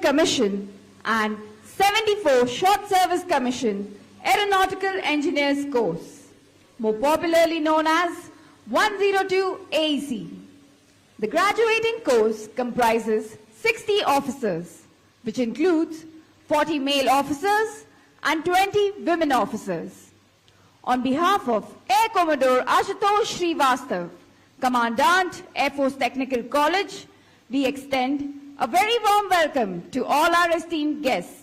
Commission and 74 Short Service Commission Aeronautical Engineers course, more popularly known as 102 AEC. The graduating course comprises 60 officers, which includes 40 male officers and 20 women officers. On behalf of Air Commodore Ashutosh Srivastav, Commandant Air Force Technical College, we extend a very warm welcome to all our esteemed guests.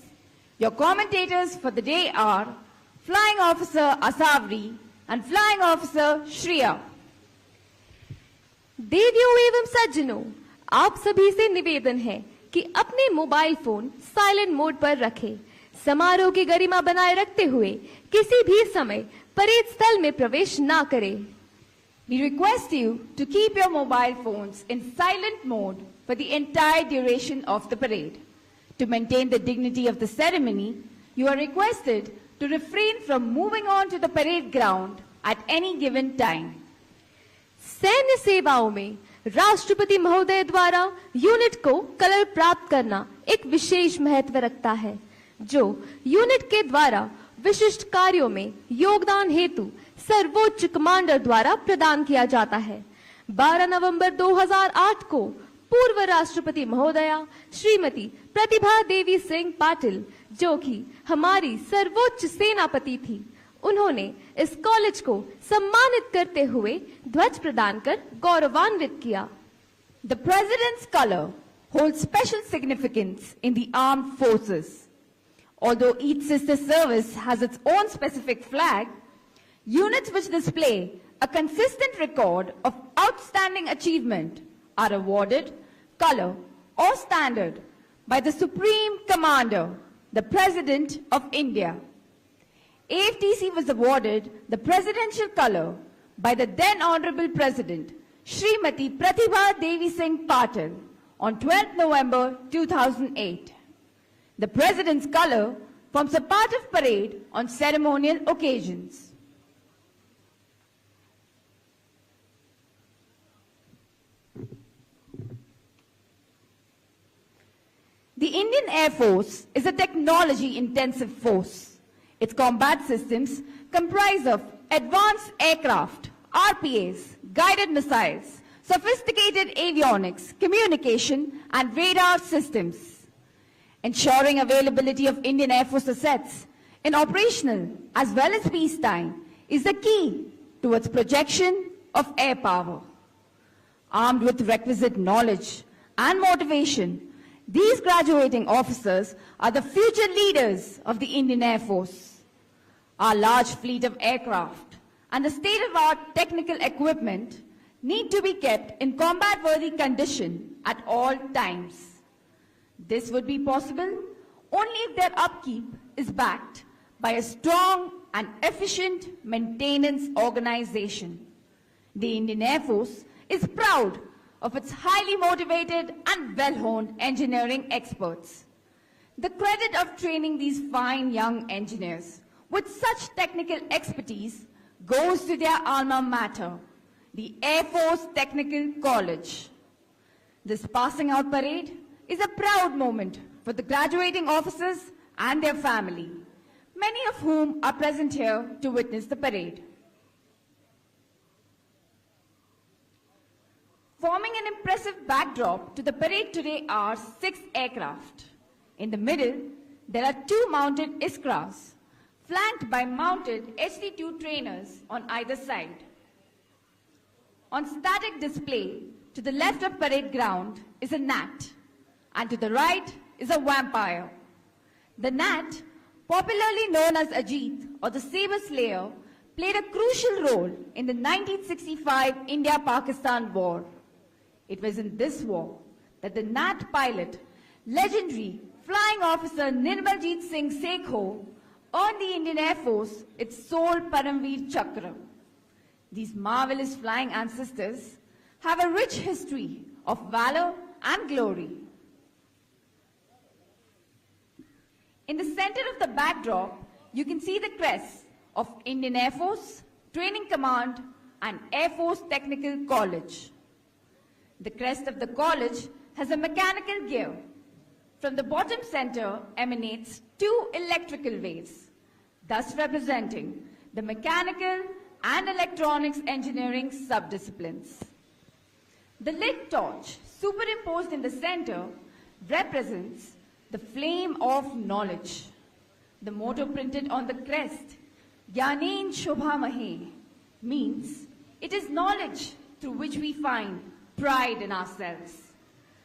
Your commentators for the day are Flying Officer Asavri and Flying Officer Shriya. देवियों एवं सज्जनों, आप सभी से निवेदन है कि अपने मोबाइल फोन साइलेंट मोड पर रखें। समारोह की गरिमा बनाए रखते हुए किसी भी समय परेड स्थल में प्रवेश ना करें। We request you to keep your mobile phones in silent mode for the entire duration of the parade. To maintain the dignity of the ceremony, you are requested to refrain from moving on to the parade ground at any given time. सैन्य सेवाओं में राष्ट्रपति महोदय द्वारा unit को colour प्राप्त करना एक विशेष महत्व रखता है, जो यूनिट के द्वारा विशिष्ट कार्यों में योगदान हेतु सर्वोच्च कमांडर द्वारा प्रदान किया जाता है। 12 नवंबर 2008 को पूर्व राष्ट्रपति महोदया श्रीमती प्रतिभा देवी सिंह पाटिल, जो कि हमारी सर्वोच्च सेनापति थी, उन्होंने इस कॉलेज को सम्मानित करते हुए ध्वज प्रदान कर गौरवान्वित किया। The President's color holds special significance in the armed forces. Although each sister service has its own specific flag, units which display a consistent record of outstanding achievement are awarded color or standard by the Supreme Commander, the President of India. AFTC was awarded the presidential color by the then Honorable President, Srimati Pratibha Devi Singh Patil, on 12th November 2008. The President's color forms a part of parade on ceremonial occasions. The Indian Air Force is a technology-intensive force. Its combat systems comprise of advanced aircraft, RPAs, guided missiles, sophisticated avionics, communication, and radar systems. Ensuring availability of Indian Air Force assets in operational as well as peacetime is the key towards projection of air power. Armed with requisite knowledge and motivation, these graduating officers are the future leaders of the Indian Air Force. Our large fleet of aircraft and the state-of-the-art technical equipment need to be kept in combat-worthy condition at all times. This would be possible only if their upkeep is backed by a strong and efficient maintenance organization. The Indian Air Force is proud of its highly motivated and well-honed engineering experts. The credit of training these fine young engineers with such technical expertise goes to their alma mater, the Air Force Technical College. This passing out parade is a proud moment for the graduating officers and their family, many of whom are present here to witness the parade. Forming an impressive backdrop to the parade today are 6 aircraft. In the middle, there are 2 mounted ISKRAs, flanked by mounted HD-2 trainers on either side. On static display, to the left of parade ground is a gnat, and to the right is a vampire. The gnat, popularly known as Ajit or the Saber Slayer, played a crucial role in the 1965 India-Pakistan War. It was in this war that the gnat pilot, legendary Flying Officer Nirmaljeet Singh Sekho, earned the Indian Air Force its sole Paramveer Chakra. These marvelous flying ancestors have a rich history of valor and glory. In the center of the backdrop, you can see the crests of Indian Air Force, Training Command, and Air Force Technical College. The crest of the college has a mechanical gear. From the bottom center emanates two electrical waves, thus representing the mechanical and electronics engineering subdisciplines. The lit torch superimposed in the center represents the flame of knowledge. The motto printed on the crest, Gyanen Shobhamahe, means it is knowledge through which we find pride in ourselves.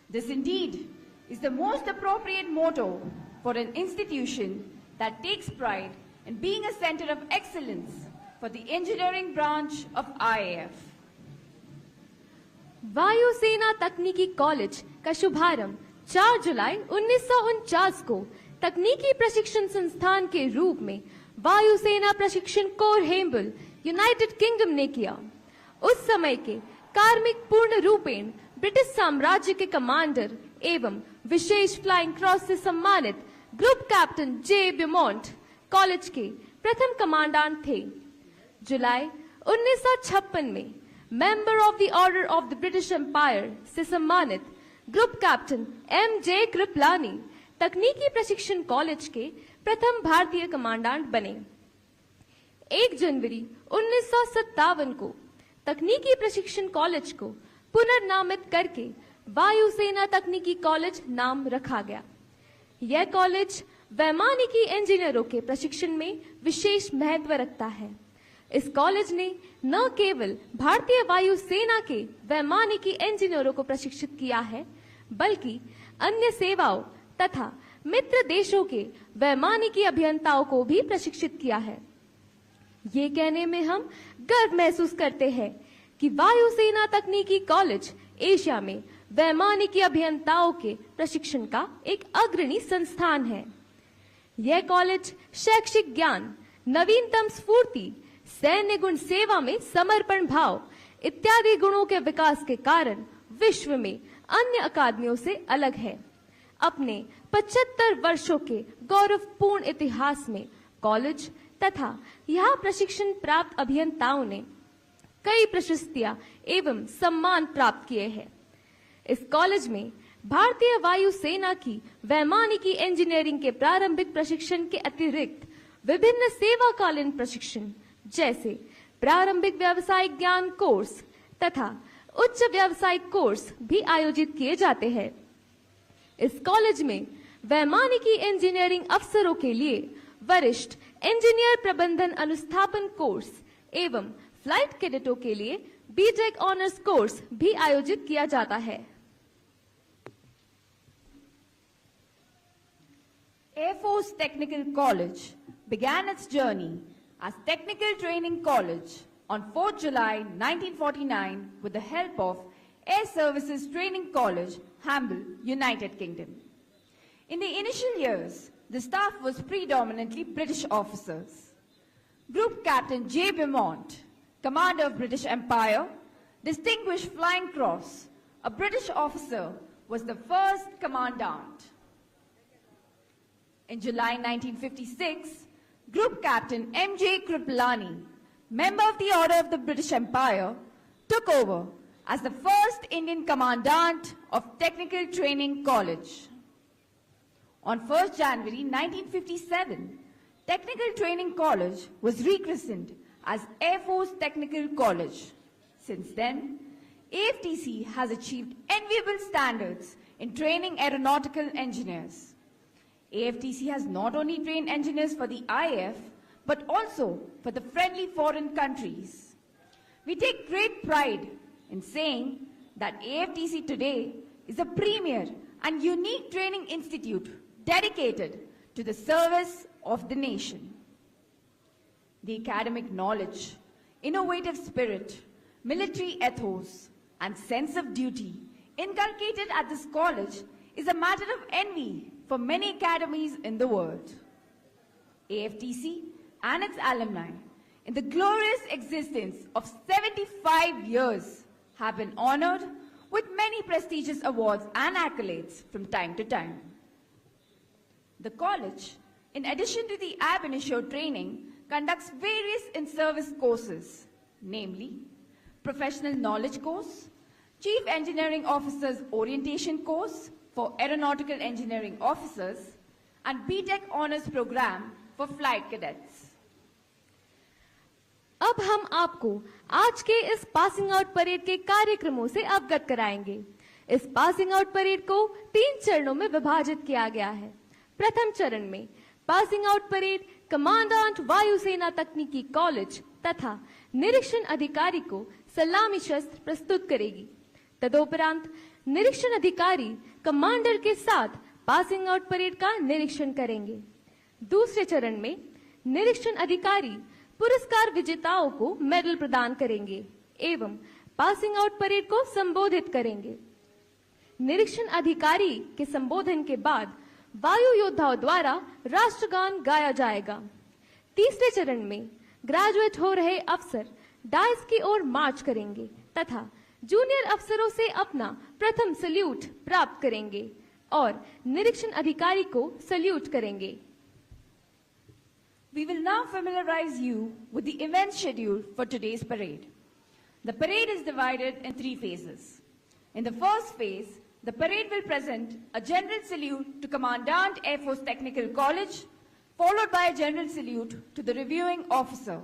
This indeed is the most appropriate motto for an institution that takes pride in being a center of excellence for the engineering branch of IAF. वायुसेना तकनीकी college का शुभारंभ 4 जुलाई 1949 को तकनीकी प्रशिक्षण संस्थान के रूप में वायुसेना प्रशिक्षण कोर हेम्बल यूनाइटेड किंगडम ने किया। उस समय के कार्मिक पूर्ण रूपेण ब्रिटिश साम्राज्य के कमांडर एवं विशेष फ्लाइंग क्रॉस से सम्मानित group captain J Beaumont college के प्रथम कमांडेंट थे। जुलाई 1956 में member of the order of the British Empire से सम्मानित group captain M J Kripalani तकनीकी प्रशिक्षण कॉलेज के प्रथम भारतीय कमांडेंट बने। 1 जनवरी 1957 को तकनीकी प्रशिक्षण कॉलेज को पुनर्नामित करके वायुसेना तकनीकी कॉलेज नाम रखा गया। यह कॉलेज वैमानिकी इंजीनियरों के प्रशिक्षण में विशेष महत्व रखता है। इस कॉलेज ने न केवल भारतीय वायुसेना के वैमानिकी इंजीनियरों को प्रशिक्षित किया है, बल्कि अन्य सेवाओं तथा मित्र देशों के वैमानिकी अभियंताओं को भी प्रशिक्षित किया है। ये कहने में हम गर्व महसूस करते हैं कि वायुसेना तकनीकी कॉलेज एशिया में वैमानिकी अभियंताओं के प्रशिक्षण का एक अग्रणी संस्थान है। यह कॉलेज शैक्षिक ज्ञान, नवीनतम स्फूर्ति, सैन्य गुण सेवा में समर्पण भाव इत्यादि गुणों के विकास के कारण विश्व में अन्य अकादमियों से अलग है। अपने 75 वर्षों के गौरवपूर्ण इतिहास में कॉलेज तथा यहाँ प्रशिक्षण प्राप्त अभियंताओं ने कई प्रशस्तियां एवं सम्मान प्राप्त किए हैं। इस कॉलेज में भारतीय वायुसेना की वैमानिकी इंजीनियरिंग के प्रारंभिक प्रशिक्षण के अतिरिक्त विभिन्न सेवाकालीन प्रशिक्षण जैसे प्रारंभिक व्यावसायिक ज्ञान कोर्स तथा उच्च व्यावसायिक कोर्स भी आयोजित किए जाते हैं। इस कॉलेज में वैमानिकी इंजीनियरिंग अफसरों के लिए वरिष्ठ इंजीनियर प्रबंधन अनुस्थापन कोर्स एवं फ्लाइट कैडेटों के लिए बीटेक ऑनर्स कोर्स भी आयोजित किया जाता है। Air Force Technical College began its journey as Technical Training College on 4 July 1949 with the help of Air Services Training College, Hamble, United Kingdom. In the initial years, the staff was predominantly British officers. Group Captain J. Beaumont, Commander of British Empire, Distinguished Flying Cross, a British officer, was the first commandant. In July 1956, Group Captain M.J. Kripalani, member of the Order of the British Empire, took over as the first Indian Commandant of Technical Training College. On 1st January 1957, Technical Training College was rechristened as Air Force Technical College. Since then, AFTC has achieved enviable standards in training aeronautical engineers. AFTC has not only trained engineers for the IAF, but also for the friendly foreign countries. We take great pride in saying that AFTC today is a premier and unique training institute dedicated to the service of the nation. The academic knowledge, innovative spirit, military ethos, and sense of duty inculcated at this college is a matter of envy for many academies in the world. AFTC and its alumni, in the glorious existence of 75 years, have been honored with many prestigious awards and accolades from time to time. The college, in addition to the ab initio training, conducts various in-service courses, namely Professional Knowledge Course, Chief Engineering Officer's Orientation Course, for Aeronautical Engineering Officers and BTech Honors Program for Flight Cadets. अब हम आपको आज के इस passing out parade के कार्यक्रमों से अवगत कराएंगे। इस पासिंग आउट परेड को 3 चरणों में विभाजित किया गया है। प्रथम चरण में पासिंग आउट परेड कमांडेंट वायुसेना तकनीकी कॉलेज तथा निरीक्षण अधिकारी को सलामी शस्त्र प्रस्तुत करेगी। तदोपरांत निरीक्षण अधिकारी कमांडर के साथ पासिंग आउट परेड का निरीक्षण करेंगे। दूसरे चरण में निरीक्षण अधिकारी पुरस्कार विजेताओं को मेडल प्रदान करेंगे एवं पासिंग आउट परेड को संबोधित करेंगे। निरीक्षण अधिकारी के संबोधन के बाद वायु योद्धाओं द्वारा राष्ट्रगान गाया जाएगा। तीसरे चरण में ग्रेजुएट हो रहे अफसर डायस की ओर मार्च करेंगे तथा जूनियर अफसरों से अपना प्रथम सल्यूट प्राप्त करेंगे और निरीक्षण अधिकारी को सल्यूट करेंगे। We will now familiarize you with the event schedule for today's parade. The parade is divided in 3 phases. In the first phase, the parade will present a general salute to Commandant Air Force Technical College, followed by a general salute to the reviewing officer.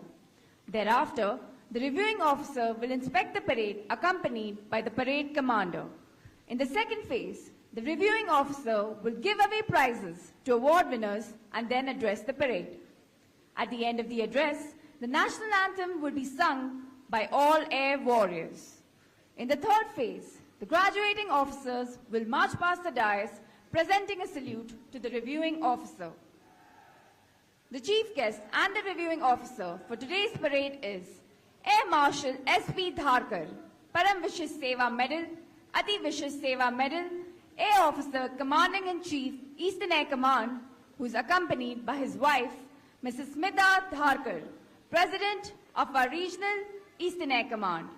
Thereafter, the reviewing officer will inspect the parade accompanied by the parade commander. In the second phase, the reviewing officer will give away prizes to award winners and then address the parade. At the end of the address, the national anthem will be sung by all air warriors. In the third phase, the graduating officers will march past the dais, presenting a salute to the reviewing officer. The chief guest and the reviewing officer for today's parade is Air Marshal S.P. Dharkar, Param Vishish Seva Medal, Ati Vishish Seva Medal, Air Officer Commanding-in-Chief, Eastern Air Command, who is accompanied by his wife, Mrs. Smita Dharkar, President of our Regional Eastern Air Command.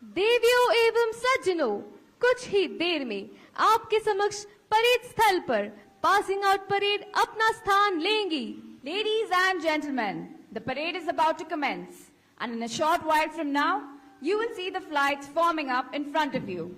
देवियों एवं सज्जनों, कुछ ही देर में आपके समक्ष parade स्थल पर passing out parade अपना स्थान लेंगी। Ladies and gentlemen, the parade is about to commence, and in a short while from now, you will see the flights forming up in front of you.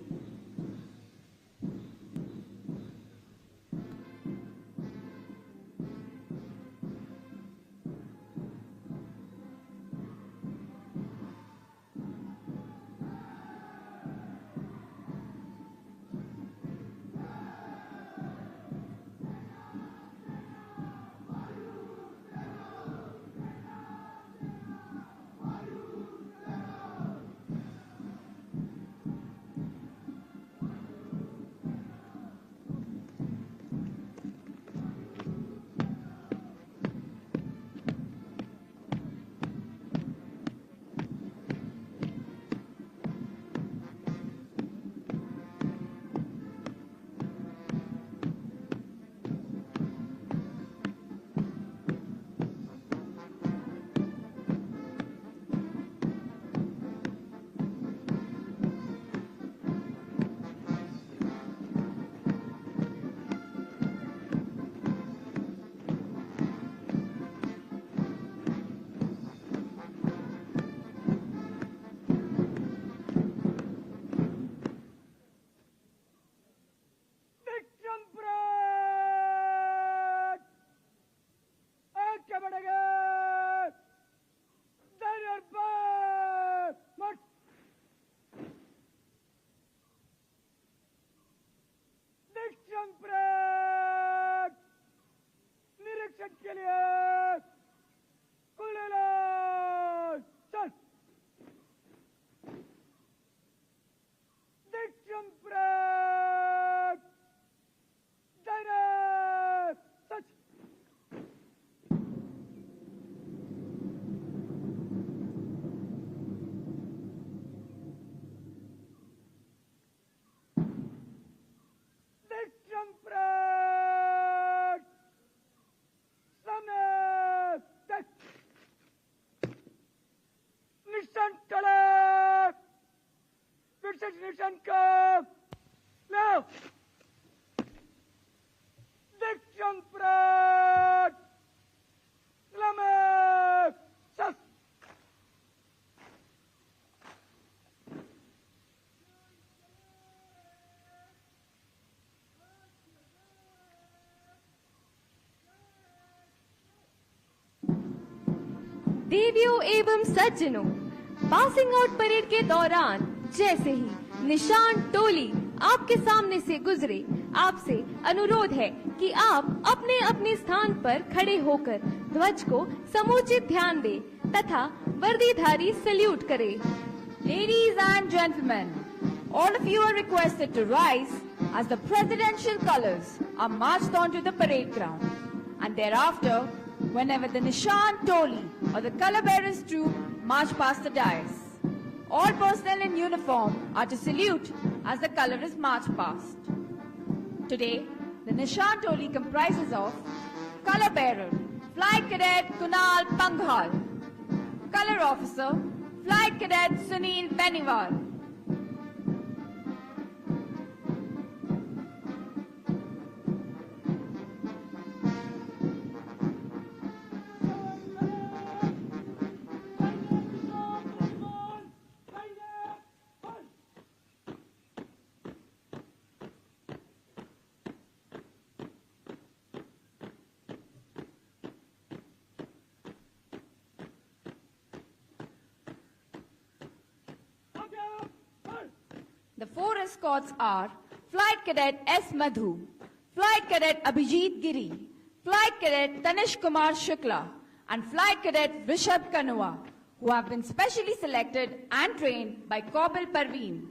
देवियों एवं सज्जनों, passing out parade के दौरान जैसे ही निशान टोली आपके सामने से गुजरे, आपसे अनुरोध है कि आप अपने अपने स्थान पर खड़े होकर ध्वज को समुचित ध्यान दें तथा वर्दीधारी सैल्यूट करें। Ladies and gentlemen, all of you are requested to rise as the presidential colors are marched onto the parade ground. And thereafter, whenever the Nishan Toli or the color bearers troop march past the dais, all personnel in uniform are to salute as the color is marched past. Today, the Nishan Toli comprises of color bearer, Flight Cadet Kunal Panghal, color officer, Flight Cadet Sunil Beniwal, The four escorts are Flight Cadet S. Madhu, Flight Cadet Abhijit Giri, Flight Cadet Tanish Kumar Shukla, and Flight Cadet Rishabh Kanua, who have been specially selected and trained by Kobil Parveen.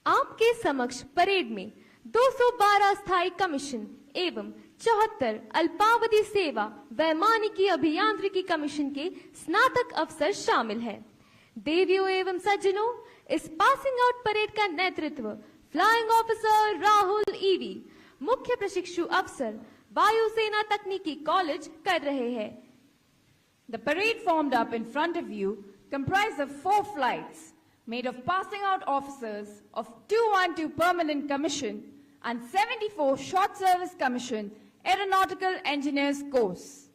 आपके समक्ष parade में 212 स्थायी commission एवं 74 अल्पावधि सेवा वैमानिकी अभियांत्रिकी commission के स्नातक अफसर शामिल हैं। देवियों एवं सज्जनों, इस पासिंग आउट परेड का नेतृत्व फ्लाइंग ऑफिसर राहुल ईवी, मुख्य प्रशिक्षु अफसर वायुसेना तकनीकी कॉलेज कर रहे हैं। The parade formed up in front of you comprised of 4 flights made of passing out officers of 212 permanent commission and 74 short service commission aeronautical engineers course.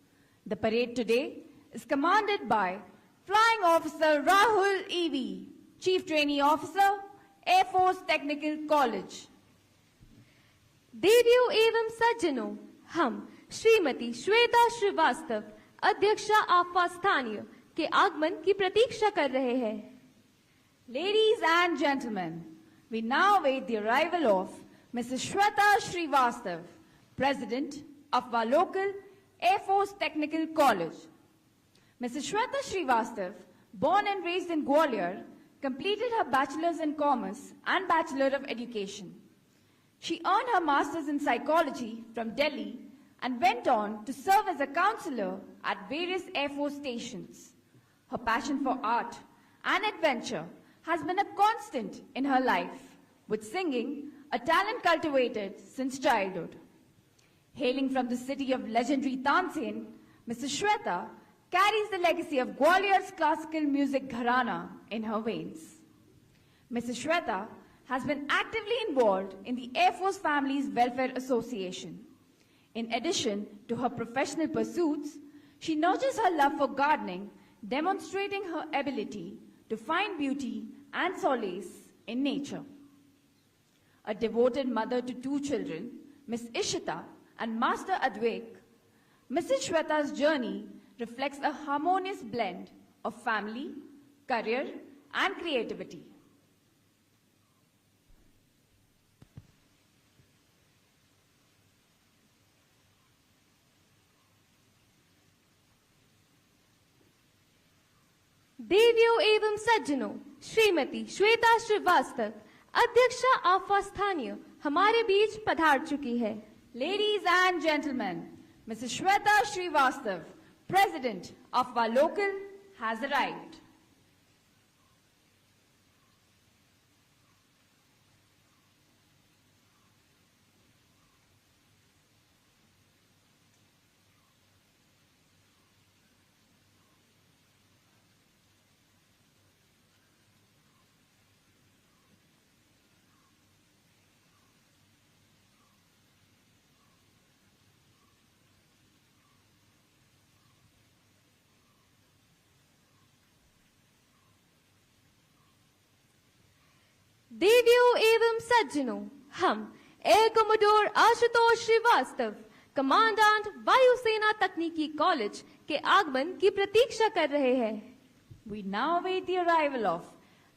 The parade today is commanded by Flying Officer Rahul E.V., Chief Trainee Officer, Air Force Technical College. देवियों एवं सज्जनों, हम श्रीमती श्वेता श्रीवास्तव, अध्यक्षा आफा स्थानीय के आगमन की प्रतीक्षा कर रहे हैं। Ladies and gentlemen, we now await the arrival of Mrs. Shweta Srivastav, President of our local Air Force Technical College. Mrs. Shweta Srivastav, born and raised in Gwalior, completed her Bachelor's in Commerce and Bachelor of Education. She earned her Master's in Psychology from Delhi and went on to serve as a counselor at various Air Force stations. Her passion for art and adventure has been a constant in her life, with singing a talent cultivated since childhood. Hailing from the city of legendary Tansen, Mrs. Shweta carries the legacy of Gwalior's classical music gharana in her veins. Mrs. Shweta has been actively involved in the Air Force Families Welfare Association. In addition to her professional pursuits, she nurtures her love for gardening, demonstrating her ability to find beauty and solace in nature. A devoted mother to 2 children, Miss Ishita and Master Advaik, Mrs. Shweta's journey reflects a harmonious blend of family, career, and creativity. देवियों एवं सज्जनों, श्रीमती श्वेता श्रीवास्तव, अध्यक्षा आफा स्थानीय हमारे बीच पधार चुकी है। Ladies and gentlemen, Mrs. Shweta Srivastav, President of our local, has arrived. देवियों एवं सज्जनों, हम air commodore Ashutosh Srivastava, commandant वायुसेना तकनीकी कॉलेज के आगमन की प्रतीक्षा कर रहे हैं। We now await the arrival of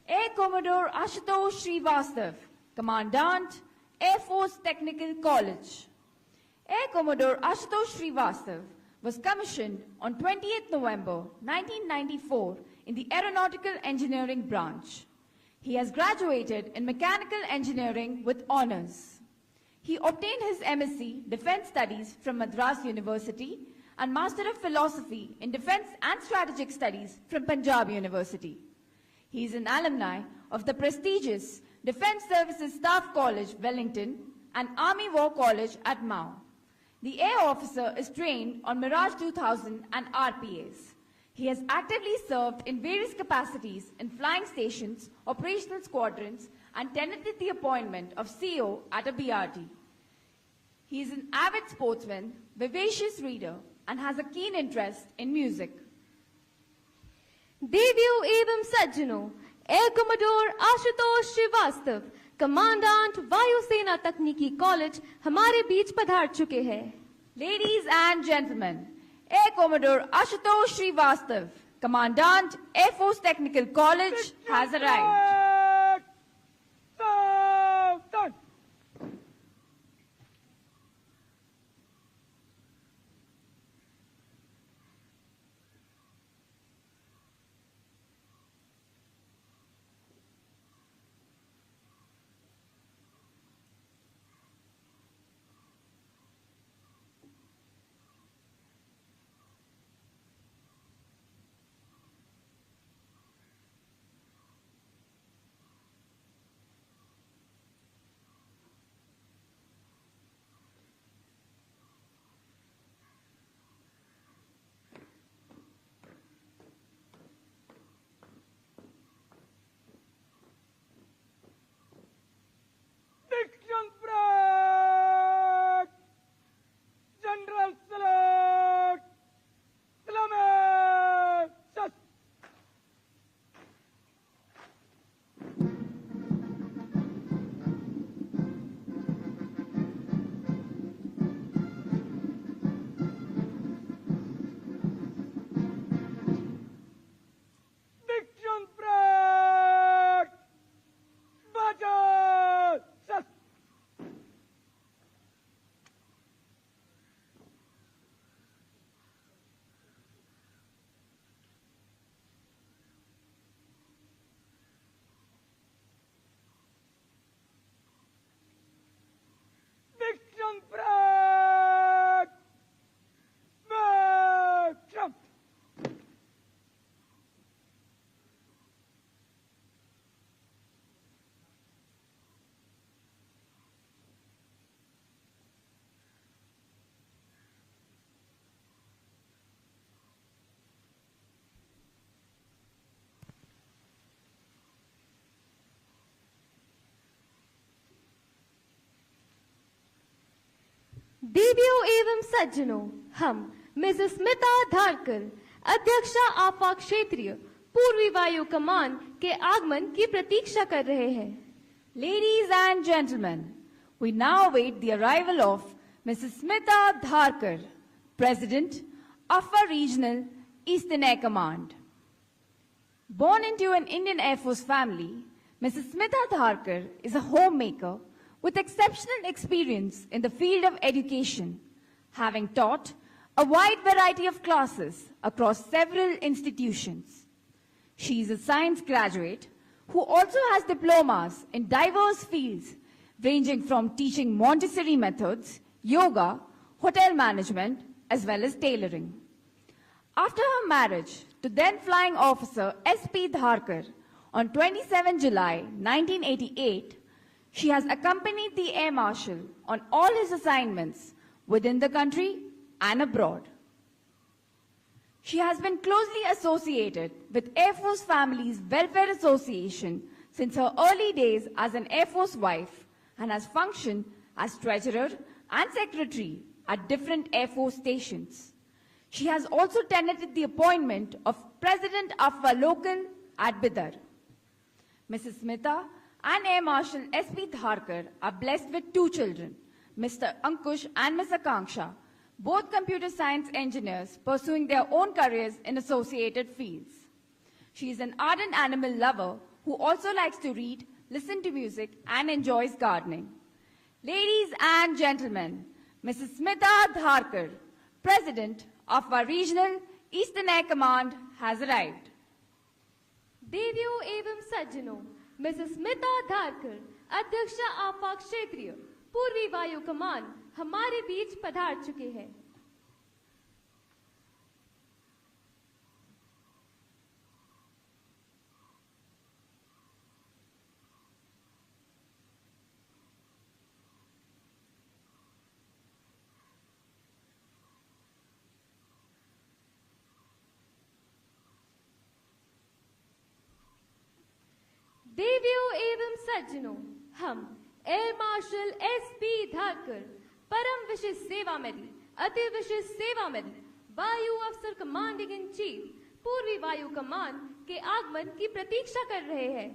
Air Commodore Ashutosh Srivastav, Commandant, Air Force Technical College. Air Commodore Ashutosh Srivastav was commissioned on 20th November 1994 in the Aeronautical Engineering branch. He has graduated in Mechanical Engineering with honors. He obtained his MSc Defense Studies from Madras University and Master of Philosophy in Defense and Strategic Studies from Punjab University. He is an alumni of the prestigious Defense Services Staff College, Wellington, and Army War College at Mao. The air officer is trained on Mirage 2000 and RPAs. He has actively served in various capacities in flying stations, operational squadrons, and tenanted the appointment of CO at a BRT. He is an avid sportsman, vivacious reader, and has a keen interest in music. देवियों एवं सज्जनों, air commodore Ashutosh Srivastava, commandant वायुसेना तकनीकी college हमारे बीच पधार चुके हैं। Ladies and gentlemen, Air Commodore Ashutosh Srivastav, Commandant, Air Force Technical College, has arrived. General Salute! Salame! Sus! Diction break! Budget! Sus! Diction break! Jump! देवियों एवं सज्जनों, हम मिसेस स्मिता धारकर, अध्यक्षा आफा क्षेत्रीय पूर्वी वायु कमान के आगमन की प्रतीक्षा कर रहे हैं। Ladies and gentlemen, we now await the arrival of Mrs. Smita Dharkar, President of our Regional Eastern Air Command. Born into an Indian Air Force family, Mrs. Smita Dharkar is a homemaker with exceptional experience in the field of education, having taught a wide variety of classes across several institutions. She is a science graduate who also has diplomas in diverse fields ranging from teaching Montessori methods, yoga, hotel management, as well as tailoring. After her marriage to then Flying Officer S.P. Dharkar on 27 July 1988, she has accompanied the Air Marshal on all his assignments within the country and abroad. She has been closely associated with Air Force Families Welfare Association since her early days as an Air Force wife and has functioned as treasurer and secretary at different Air Force stations. She has also tenanted the appointment of President Afwa Local at Bidar. Mrs. Smita and Air Marshal S.P. Dharkar are blessed with 2 children, Mr. Ankush and Ms. Akanksha, both computer science engineers pursuing their own careers in associated fields. She is an ardent animal lover who also likes to read, listen to music, and enjoys gardening. Ladies and gentlemen, Mrs. Smita Dharkar, President of our Regional Eastern Air Command, has arrived. देवियों एवं सज्जनों, Mrs Smita Dharkar, अध्यक्षा आपाक क्षेत्रीय पूर्वी वायु कमान हमारे बीच पधार चुके हैं। देवियों एवं सज्जनों, हम एयर मार्शल S.P. धारकर, परम विशिष्ट सेवा मेडल, अति विशिष्ट सेवा मेडल, वायु अफसर कमांडिंग इन चीफ, पूर्वी वायु कमान के आगमन की प्रतीक्षा कर रहे हैं।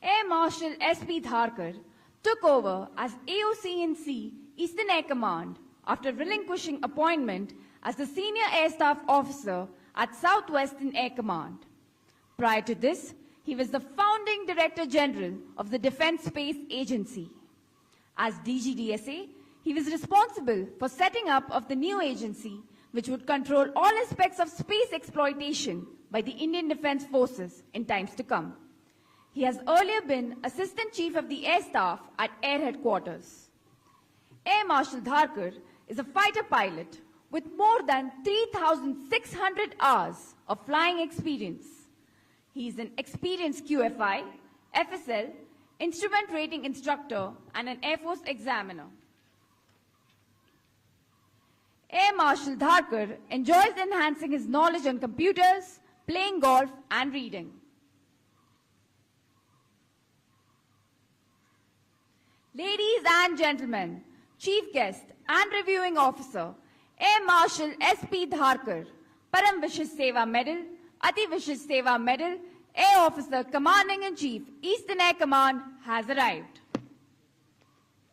Air Marshal S.P. Dharkar took over as AOC&C Eastern Air Command after relinquishing appointment as the Senior Air Staff Officer at Southwestern Air Command. Prior to this, he was the founding Director General of the Defense Space Agency. As DGDSA, he was responsible for setting up of the new agency, which would control all aspects of space exploitation by the Indian Defense Forces in times to come. He has earlier been Assistant Chief of the Air Staff at Air Headquarters. Air Marshal Dharkar is a fighter pilot with more than 3,600 hours of flying experience. He is an experienced QFI, FSL, instrument rating instructor, and an Air Force examiner. Air Marshal Dharkar enjoys enhancing his knowledge on computers, playing golf, and reading. Ladies and gentlemen, Chief Guest and Reviewing Officer, Air Marshal S.P. Dharkar, Param Vishis Seva Medal, Ati Vishis Seva Medal, Air Officer Commanding-in-Chief, Eastern Air Command, has arrived.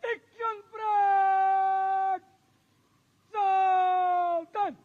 Vikram Prag! Sultan!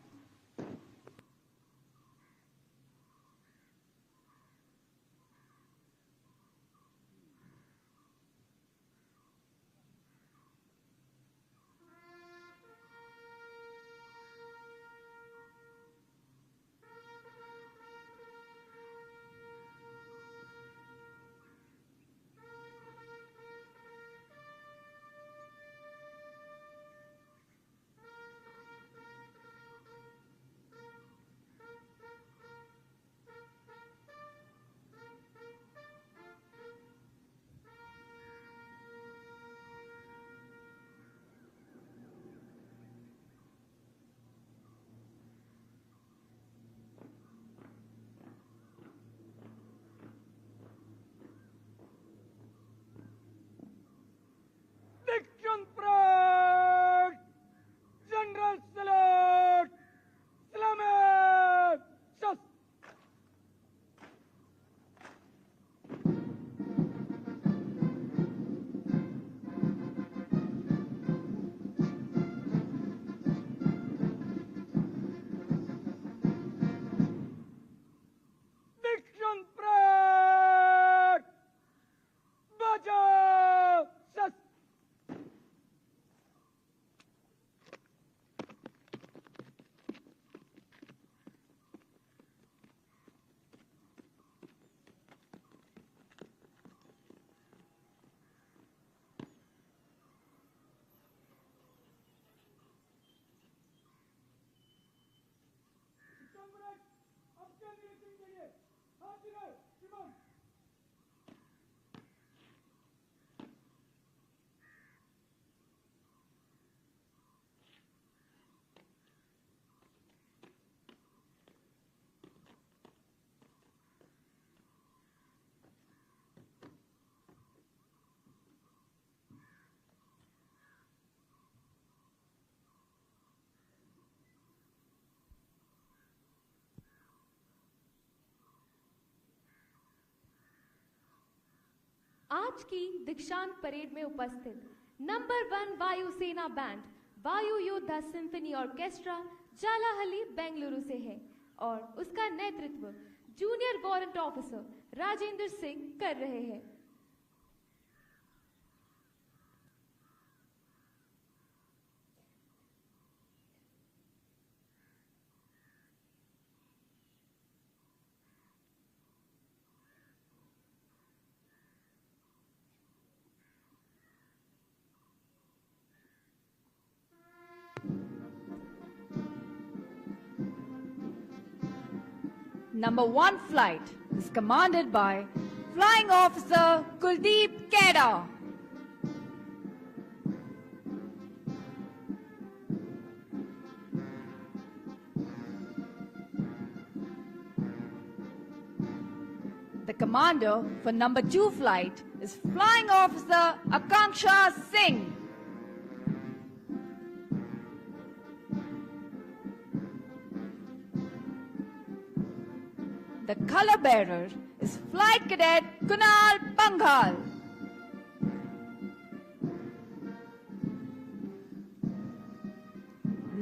आज की दीक्षांत parade में उपस्थित number 1 वायुसेना band वायु योद्धा symphony orchestra जालाहली Bengaluru से है और उसका नेतृत्व junior warrant officer Rajendra Singh कर रहे हैं। Number 1 flight is commanded by Flying Officer Kuldeep Keda. The commander for number 2 flight is Flying Officer Akanksha Singh. The color bearer is Flight Cadet Kunal Panghal.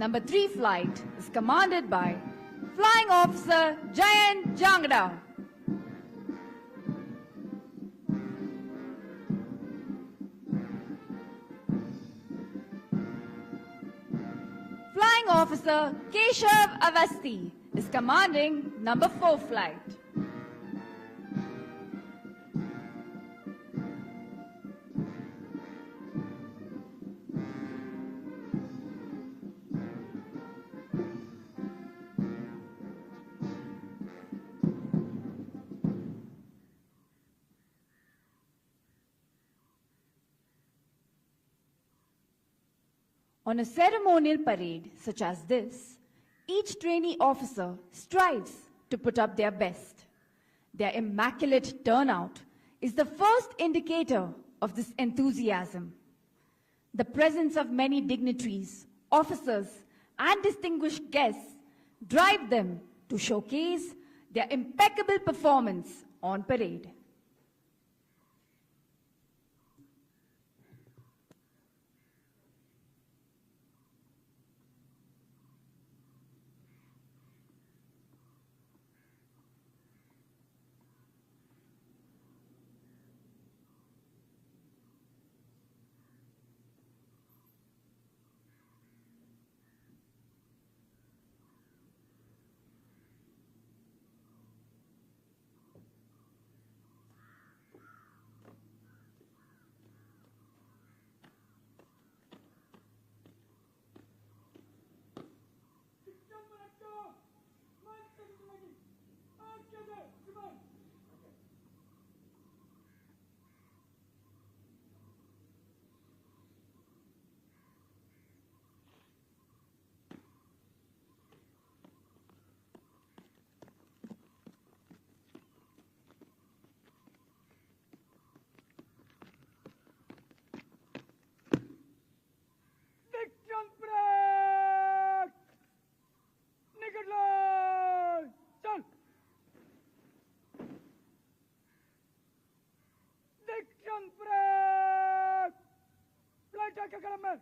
Number 3 flight is commanded by Flying Officer Jayant Jangda. Flying Officer Keshav Avasti is commanding number 4 flight. On a ceremonial parade such as this, each trainee officer strives to put up their best. Their immaculate turnout is the first indicator of this enthusiasm. The presence of many dignitaries, officers, and distinguished guests drive them to showcase their impeccable performance on parade. Diction break! Naked line! Chal! Diction break! Flight आगे कदम में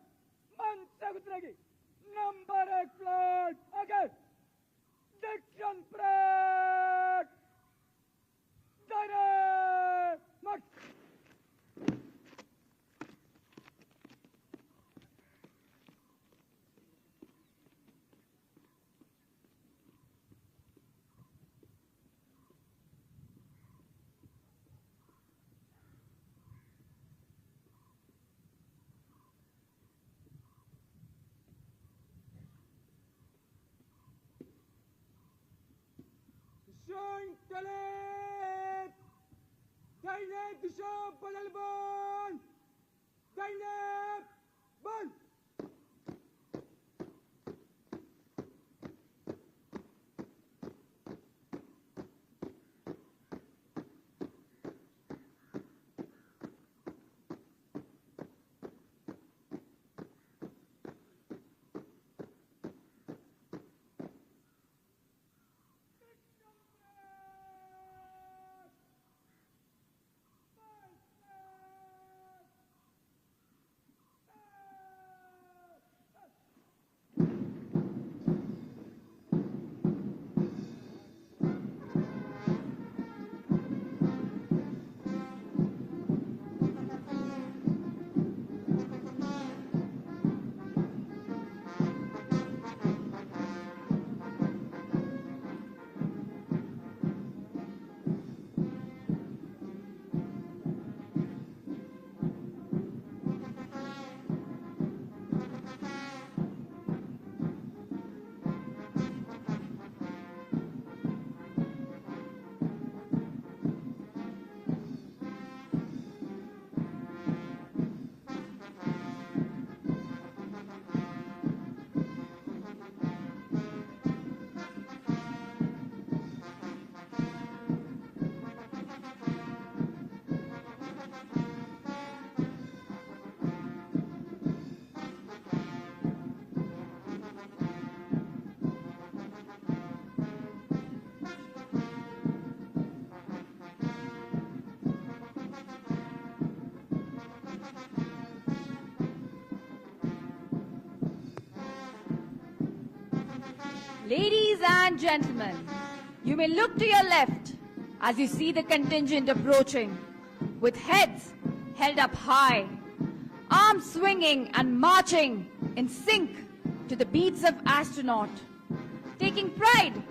मन से उतरेगी number 1 flight आगे Diction break! Direct march! Şöntelet! Zeynep dışarı balelbon! Zeynep! Bal! Ladies and gentlemen, you may look to your left as you see the contingent approaching, with heads held up high, arms swinging and marching in sync to the beats of astronaut, taking pride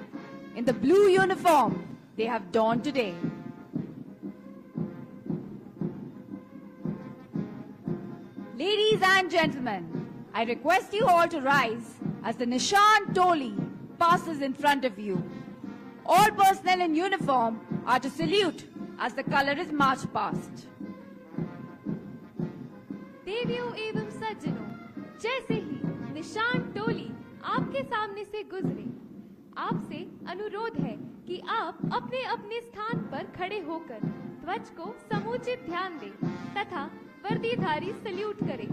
in the blue uniform they have donned today. Ladies and gentlemen, I request you all to rise as the Nishan Toli passes in front of you. All personnel in uniform are to salute as the color is marched past. देवियों एवं सज्जनों, जैसे ही निशान टोली आपके सामने से गुजरे, आपसे अनुरोध है कि आप अपने अपने स्थान पर खड़े होकर ध्वज को समुचित ध्यान दें तथा वर्दीधारी सल्यूट करें।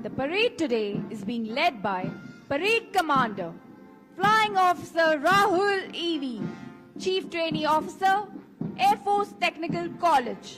The parade today is being led by Parade Commander, Flying Officer Rahul E.V., Chief Trainee Officer, Air Force Technical College.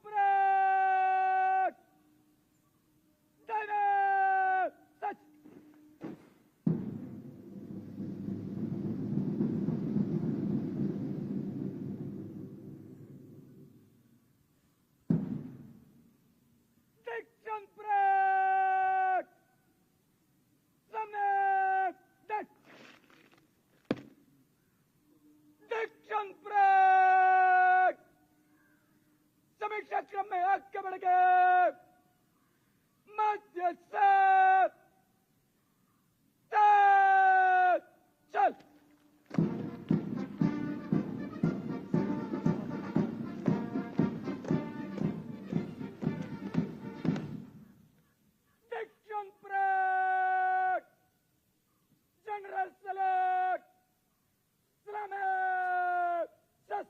Prag! Dynamite! Touch! Diction Prag! Samnet! Death! Diction Prag! समीक्षा क्रम में आगे बढ़ गए मध्य से चल डिक्शन ब्रेक जनरल सेलेक्ट सलामत सस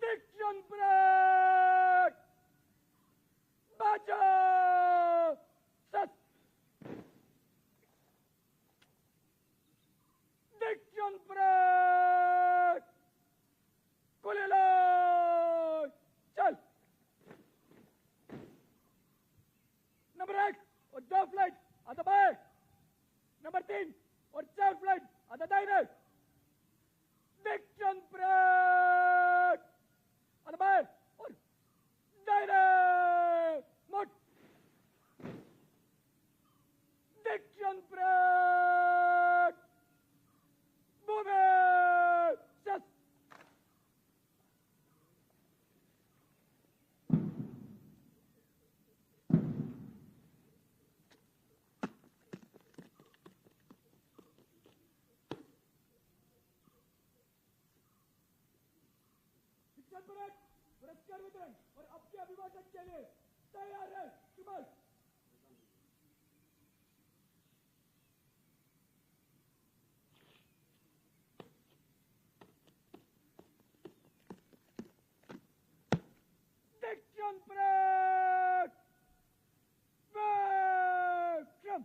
Diction break! Baja! Sat! Diction break! Kulilay! चल! नंबर 1 और 2 फ्लाइट आधा बाएं नंबर 3 और 4 फ्लाइट आधा दाहिने डिक्शन ब्रेक आधा बाएं और दाहिने मोट डिक्शन ब्रेक बूमे शस शिक्षण ब्रेक पुरस्कार वितरण और आपके अभिवादन के लिए तैयार है सुबह डिक्शन ब्रेक विक्रम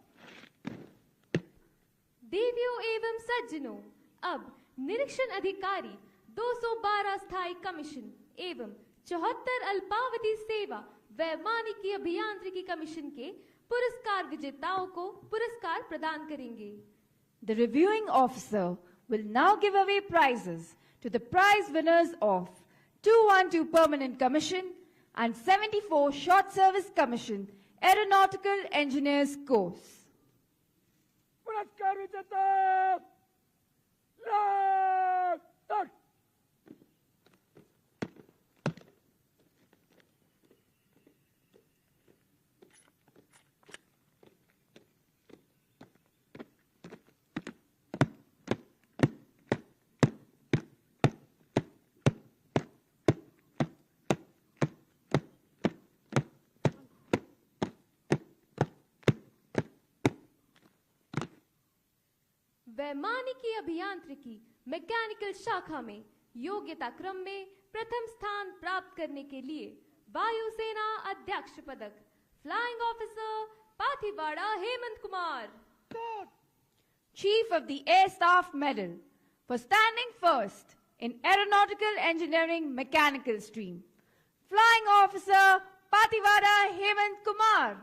देवियों एवं सज्जनों, अब निरीक्षण अधिकारी 212 स्थायी कमीशन एवं 74 अल्पावधि सेवा वैमानिकी अभियांत्रिकी कमीशन के पुरस्कार विजेताओं को पुरस्कार प्रदान करेंगे। The reviewing officer will now give away prizes to the prize winners of 212 Permanent Commission and 74 Short Service Commission Aeronautical Engineers Course. पुरस्कार विजेता लाख तक वैमानिकी अभियांत्रिकी मैकेनिकल शाखा में योग्यता क्रम में प्रथम स्थान प्राप्त करने के लिए वायुसेना अध्यक्ष पदक flying officer Pathiwada Hemant Kumar, Chief of the Air Staff Medal for standing first in Aeronautical Engineering Mechanical Stream, Flying Officer Pativada Hemant Kumar.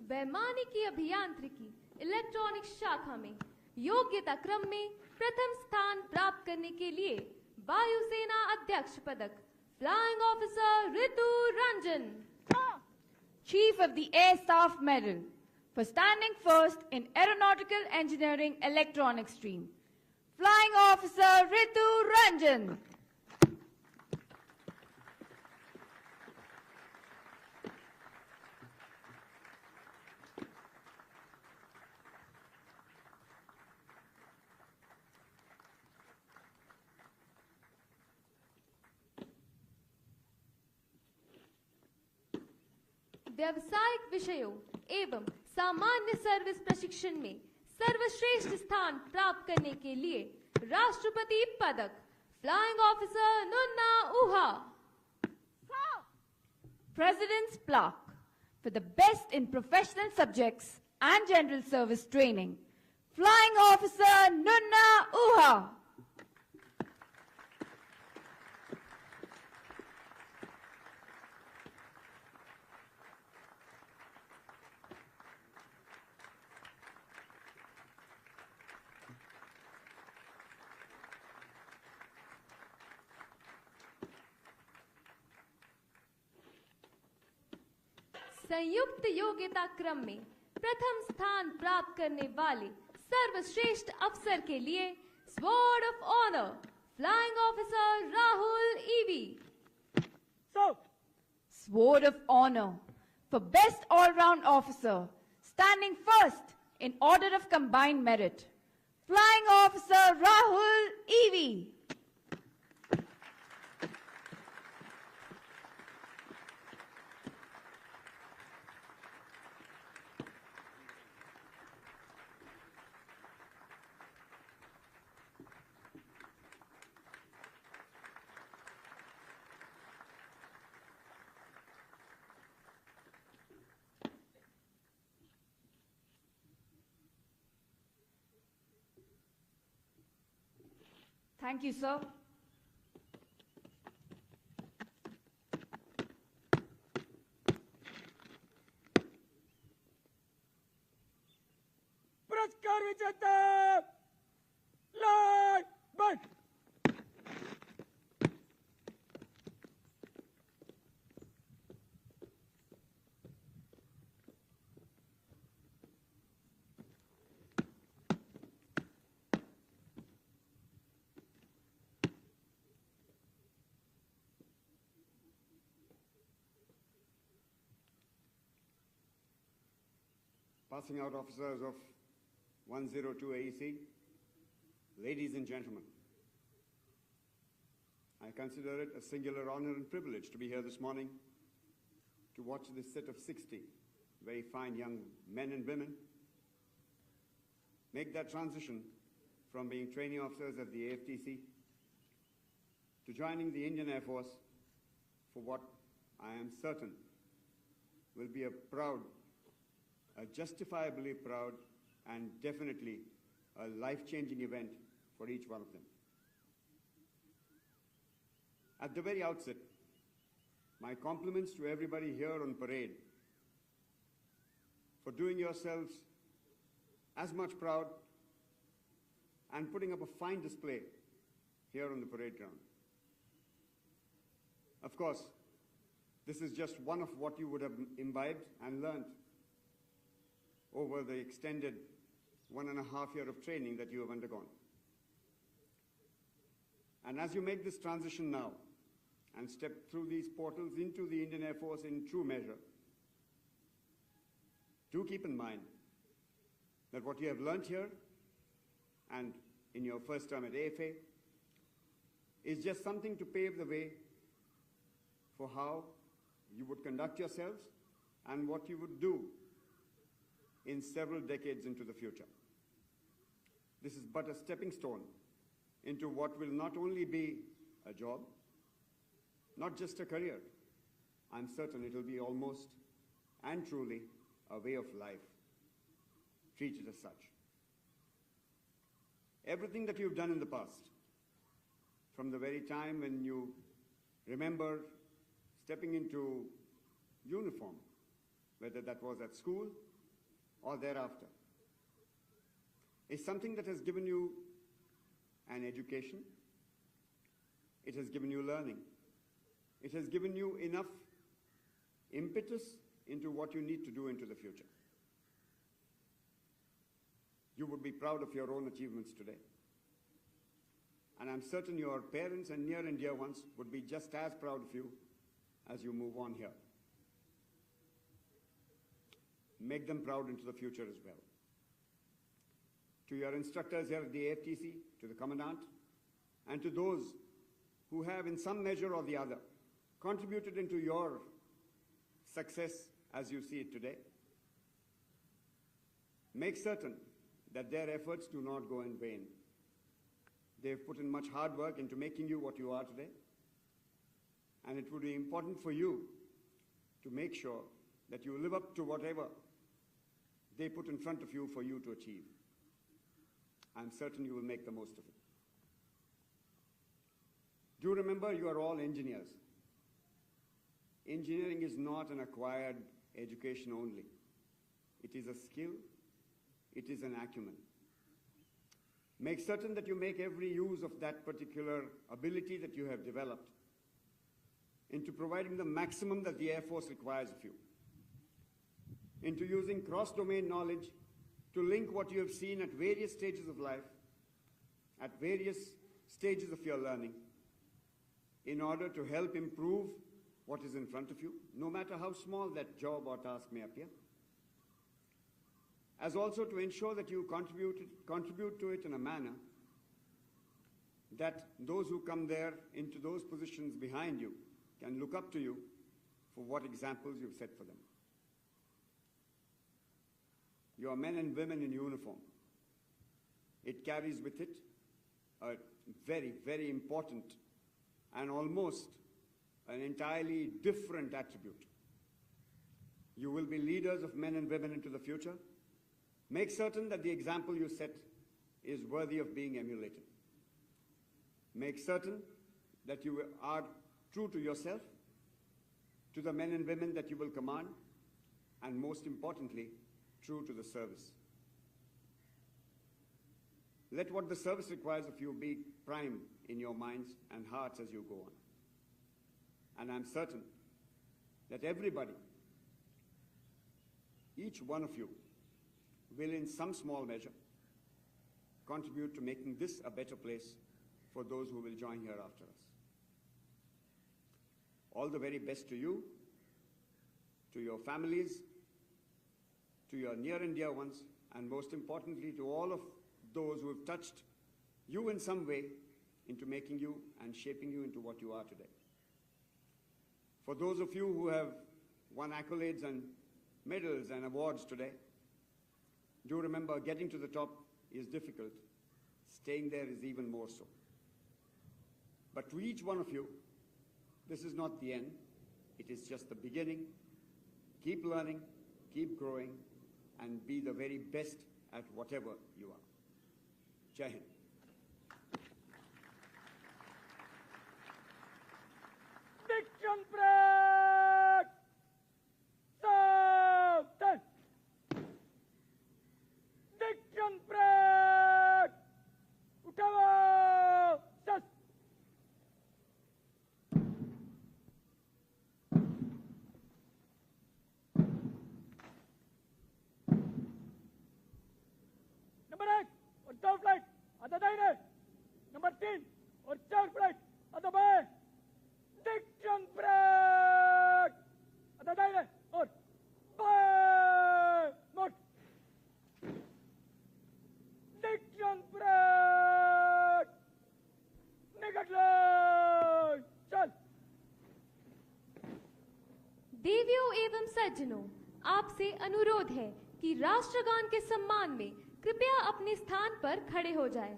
वैमानिकी अभियांत्रिकी इलेक्ट्रॉनिक शाखा में योग्यता क्रम में प्रथम स्थान प्राप्त करने के लिए वायुसेना अध्यक्ष पदक flying officer Ritu Ranjan, Chief of the Air Staff Medal for standing first in Aeronautical Engineering Electronic Stream, Flying Officer Ritu Ranjan. व्यावसायिक विषयों एवं सामान्य सर्विस प्रशिक्षण में सर्वश्रेष्ठ स्थान प्राप्त करने के लिए राष्ट्रपति पदक फ्लाइंग ऑफिसर नुन्ना उहा। President's Plaque for the best in professional subjects and general service training, Flying Officer Nunna Uha. संयुक्त योग्यता क्रम में प्रथम स्थान प्राप्त करने वाले सर्वश्रेष्ठ अफसर के लिए sword of honour flying officer Rahul EV. So, Sword of Honor for Best All-Round Officer, standing first in order of combined merit, Flying Officer Rahul Evi. Thank you, sir. पुरस्कार विजेता लाइट बंद। Passing out officers of 102 AEC, ladies and gentlemen, I consider it a singular honor and privilege to be here this morning to watch this set of 60 very fine young men and women make that transition from being training officers at the AFTC to joining the Indian Air Force for what I am certain will be a justifiably proud and definitely a life-changing event for each one of them. At the very outset, my compliments to everybody here on parade for doing yourselves as much proud and putting up a fine display here on the parade ground. Of course, this is just one of what you would have imbibed and learned over the extended 1.5 years of training that you have undergone. And as you make this transition now and step through these portals into the Indian Air Force in true measure, do keep in mind that what you have learned here and in your first term at AFA is just something to pave the way for how you would conduct yourselves and what you would do in several decades into the future. This is but a stepping stone into what will not only be a job, not just a career. I'm certain it will be almost and truly a way of life. Treat it as such. Everything that you've done in the past, from the very time when you remember stepping into uniform, whether that was at school or thereafter, is something that has given you an education, it has given you learning, it has given you enough impetus into what you need to do into the future. You would be proud of your own achievements today. And I'm certain your parents and near and dear ones would be just as proud of you as you move on here. Make them proud into the future as well. To your instructors here at the AFTC, to the Commandant, and to those who have in some measure or the other contributed into your success as you see it today. Make certain that their efforts do not go in vain. They've put in much hard work into making you what you are today, and it would be important for you to make sure that you live up to whatever they put in front of you for you to achieve. I'm certain you will make the most of it. Do remember, you are all engineers. Engineering is not an acquired education only. It is a skill, it is an acumen. Make certain that you make every use of that particular ability that you have developed into providing the maximum that the Air Force requires of you, into using cross-domain knowledge to link what you have seen at various stages of life, at various stages of your learning, in order to help improve what is in front of you, no matter how small that job or task may appear, as also to ensure that you contribute to it in a manner that those who come there into those positions behind you can look up to you for what examples you've set for them. You are men and women in uniform. It carries with it a very, very important and almost an entirely different attribute. You will be leaders of men and women into the future. Make certain that the example you set is worthy of being emulated. Make certain that you are true to yourself, to the men and women that you will command, and most importantly, true to the service. Let what the service requires of you be prime in your minds and hearts as you go on. And I'm certain that everybody, each one of you, will in some small measure contribute to making this a better place for those who will join here after us. All the very best to you, to your families, to your near and dear ones, and most importantly to all of those who have touched you in some way into making you and shaping you into what you are today. For those of you who have won accolades and medals and awards today, do remember, getting to the top is difficult. Staying there is even more so. But to each one of you, this is not the end. It is just the beginning. Keep learning, keep growing, and be the very best at whatever you are. Jai Hind. Diction break! Southern! Diction break! Utava! Sas! Number 8, और 2 flight, आधा दाहिने. Number 3, और 4 flight, आधा बाएं. Diction break! आधा दाहिने, और बाएं. Note. Diction break! Negative line. चल. देवियों एवं सज्जनों, आपसे अनुरोध है कि राष्ट्रगान के सम्मान में कृपया अपने स्थान पर खड़े हो जाएं।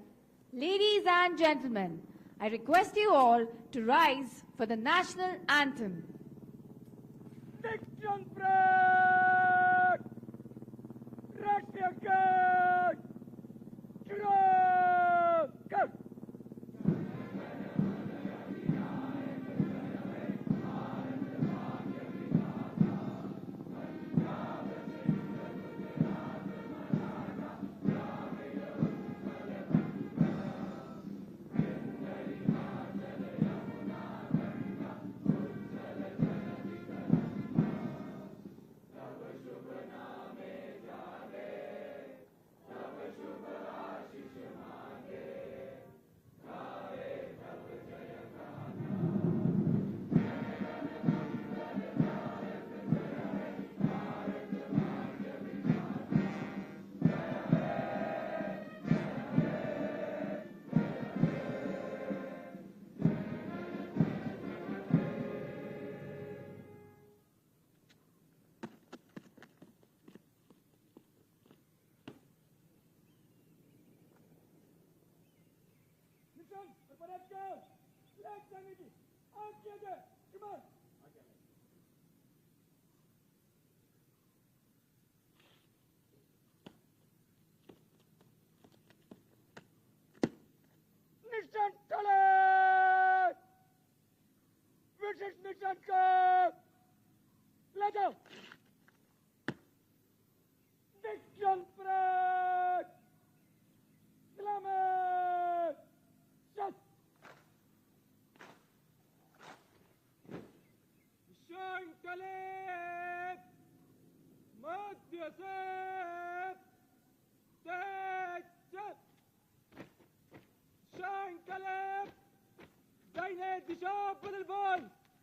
Ladies and gentlemen, I request you all to rise for the national anthem. Diction break! राष्ट्रीय गान. चुनाव कर. मिशन और परेड का फ्लैग टांगने की आग किया जाए कमान निशान चले विशिष्ट निशान का ले जाओ Diction break! Selamat! Shot! Mission Caleb! Madhya Set! Take shot! Mission Caleb! दाहिने दिशा बदल बॉल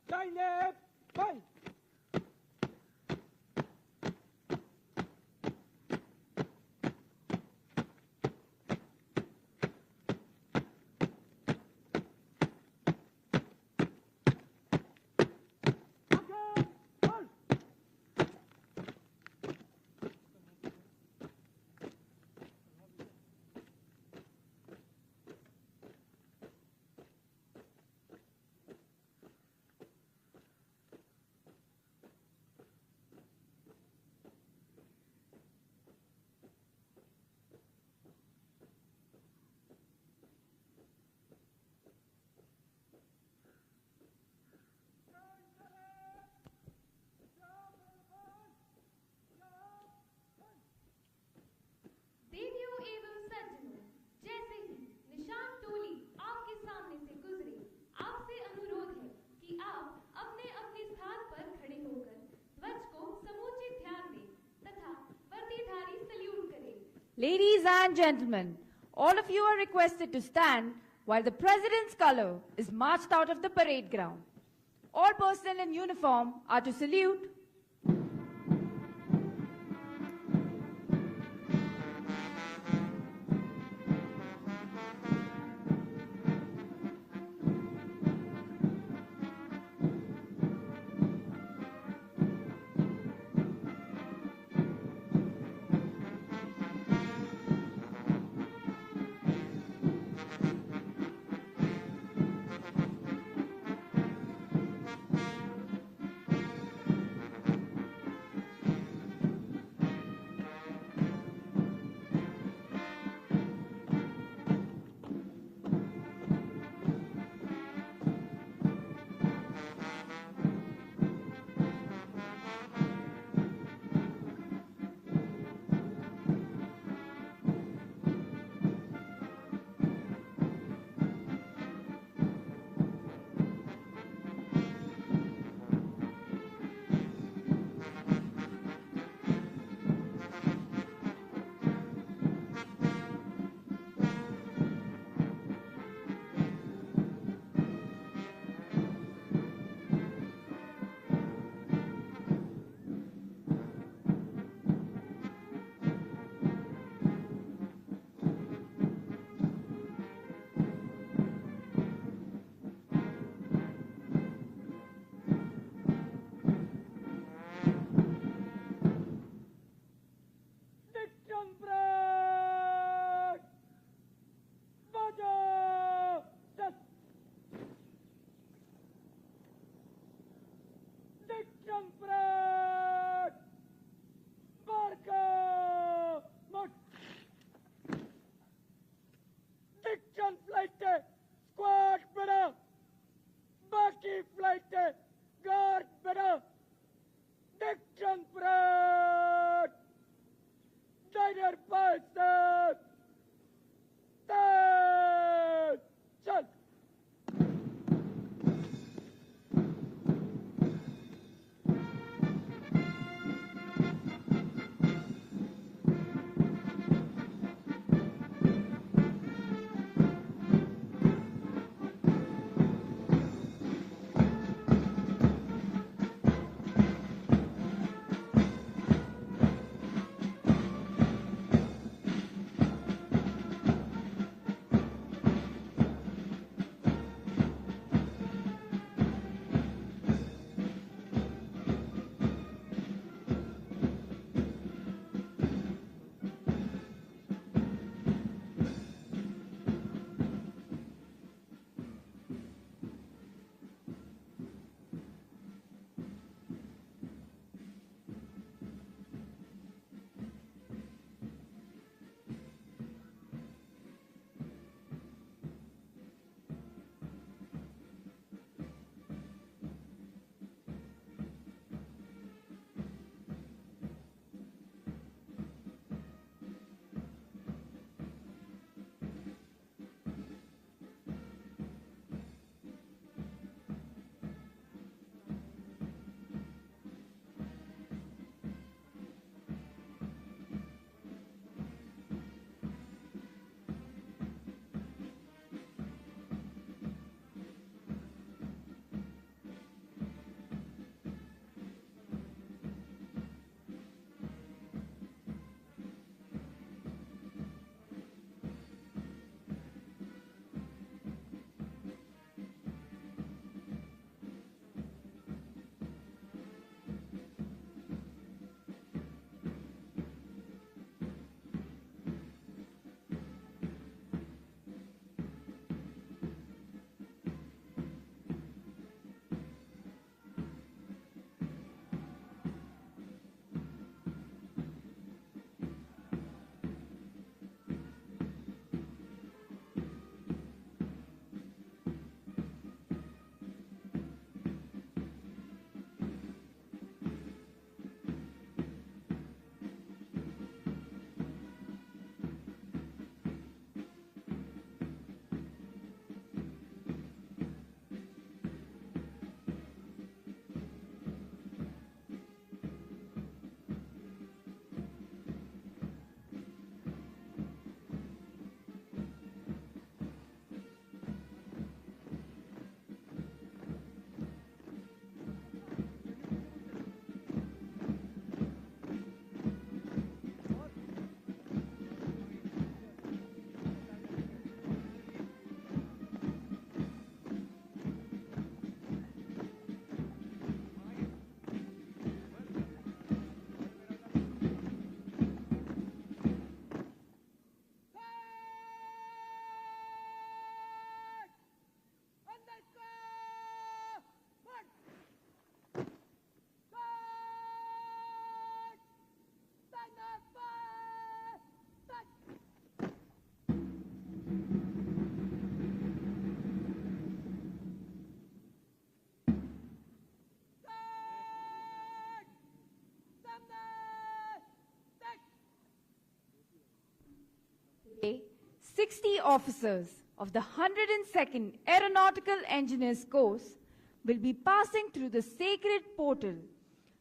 दाहिने बॉल देवियों एवं सज्जनों, जैसे ही निशान टोली आपके सामने से गुजरे, आपसे अनुरोध है कि आप अपने अपने स्थान पर खड़े होकर ध्वज को समूचे ध्यान दें तथा वर्दीधारी सल्यूट करें। Ladies and gentlemen, all of you are requested to stand while the President's color is marched out of the parade ground. All personnel in uniform are to salute. 60 officers of the 102nd Aeronautical Engineers course will be passing through the sacred portal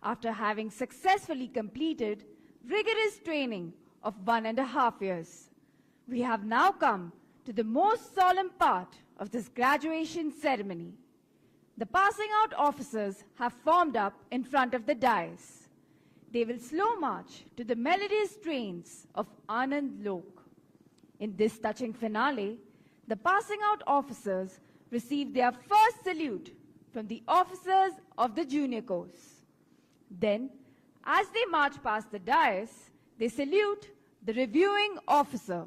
after having successfully completed rigorous training of 1.5 years. We have now come to the most solemn part of this graduation ceremony. The passing out officers have formed up in front of the dais. They will slow march to the melodious strains of Anand Lok. In this touching finale, the passing out officers receive their first salute from the officers of the junior course. Then, as they march past the dais, they salute the reviewing officer.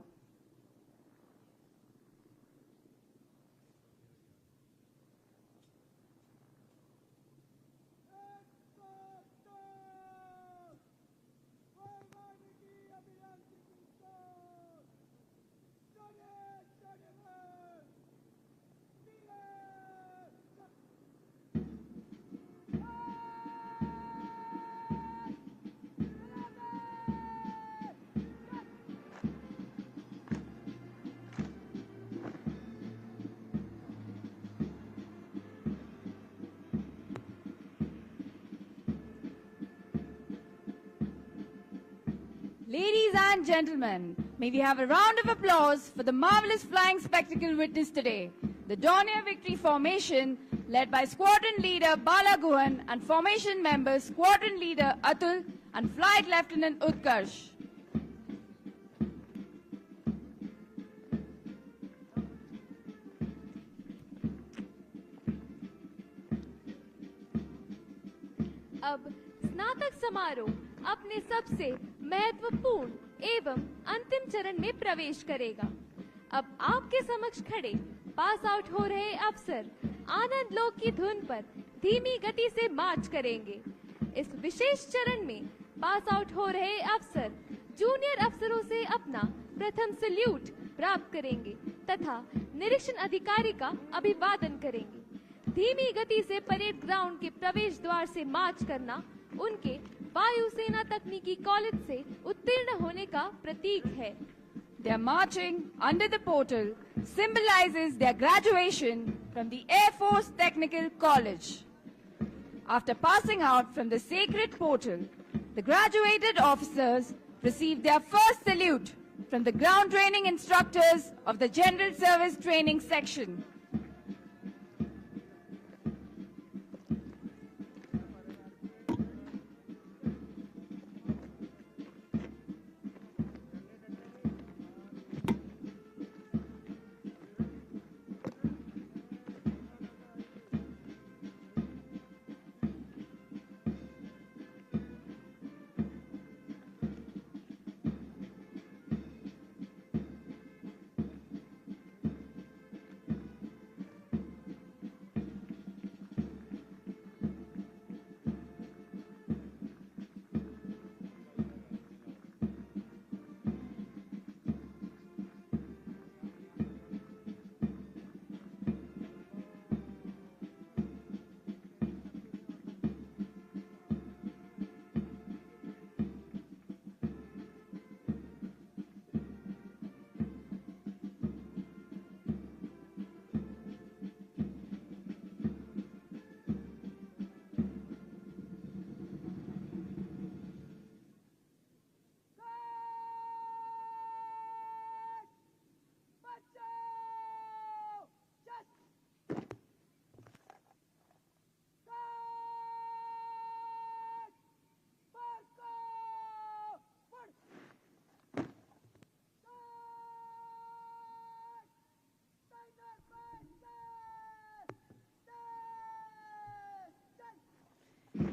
Ladies and gentlemen, may we have a round of applause for the marvelous flying spectacle witnessed today. The Dornier Victory Formation, led by Squadron Leader Bala Guhan and Formation members Squadron Leader Atul and Flight Lieutenant Utkarsh. अब स्नातक समारोह अपने सबसे महत्वपूर्ण एवं अंतिम चरण में प्रवेश करेगा। अब आपके समक्ष खड़े पास आउट हो रहे अफसर आनंद लोक की धुन पर धीमी गति से मार्च करेंगे। इस विशेष चरण में पास आउट हो रहे अफसर जूनियर अफसरों से अपना प्रथम सल्यूट प्राप्त करेंगे तथा निरीक्षण अधिकारी का अभिवादन करेंगे। धीमी गति से परेड ग्राउंड के प्रवेश द्वार से मार्च करना उनके वायुसेना तकनीकी कॉलेज से उत्तीर्ण होने का प्रतीक है। Their marching under the portal symbolizes their graduation from the Air Force Technical College. After passing out from the sacred portal, the graduated officers receive their first salute from the ground training instructors of the General Service Training Section.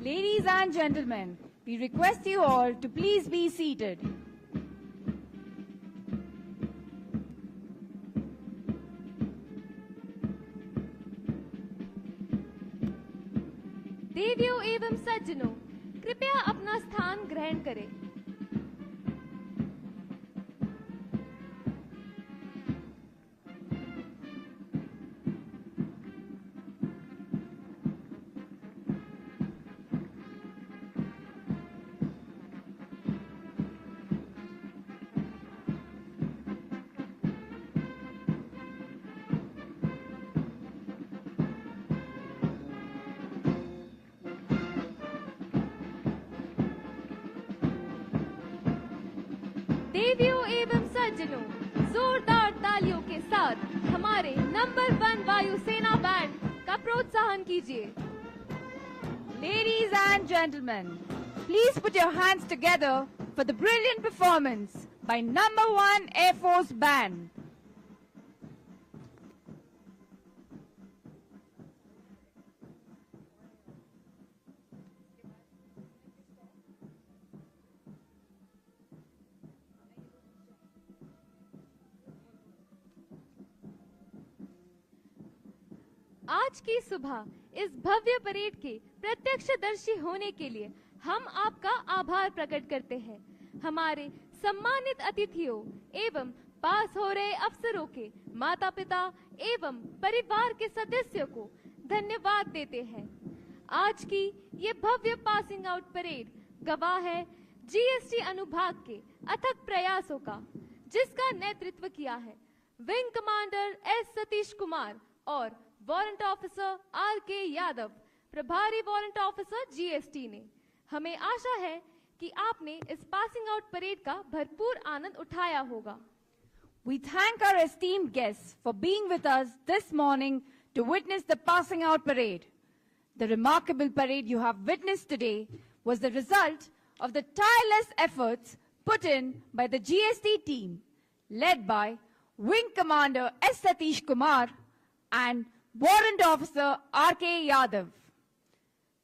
Ladies and gentlemen, we request you all to please be seated. देवियों एवं सज्जनों, कृपया अपना स्थान ग्रहण करें। देवियों एवं सज्जनों, जोरदार तालियों के साथ हमारे नंबर 1 वायुसेना बैंड का प्रोत्साहन कीजिए। Ladies and gentlemen, please put your hands together for the brilliant performance by number 1 Air Force Band. आज की सुबह इस भव्य परेड के प्रत्यक्षदर्शी होने के लिए हम आपका आभार प्रकट करते हैं। हमारे सम्मानित अतिथियों एवं पास हो रहे अफसरों के माता पिता एवं परिवार के सदस्यों को धन्यवाद देते हैं। आज की ये भव्य पासिंग आउट परेड गवाह है जीएसटी अनुभाग के अथक प्रयासों का, जिसका नेतृत्व किया है wing commander S Satish Kumar और वारंट ऑफिसर आर के यादव, प्रभारी वारंट ऑफिसर जीएसटी ने। हमें आशा है कि आपने इस पासिंग आउट परेड का भरपूर आनंद उठाया होगा। We thank our esteemed guests for being with us this morning to witness the passing out parade. The remarkable parade you have witnessed today was the result of the tireless efforts put in by the GST team, led by Wing Commander S. Satish Kumar and Warrant Officer R.K. Yadav.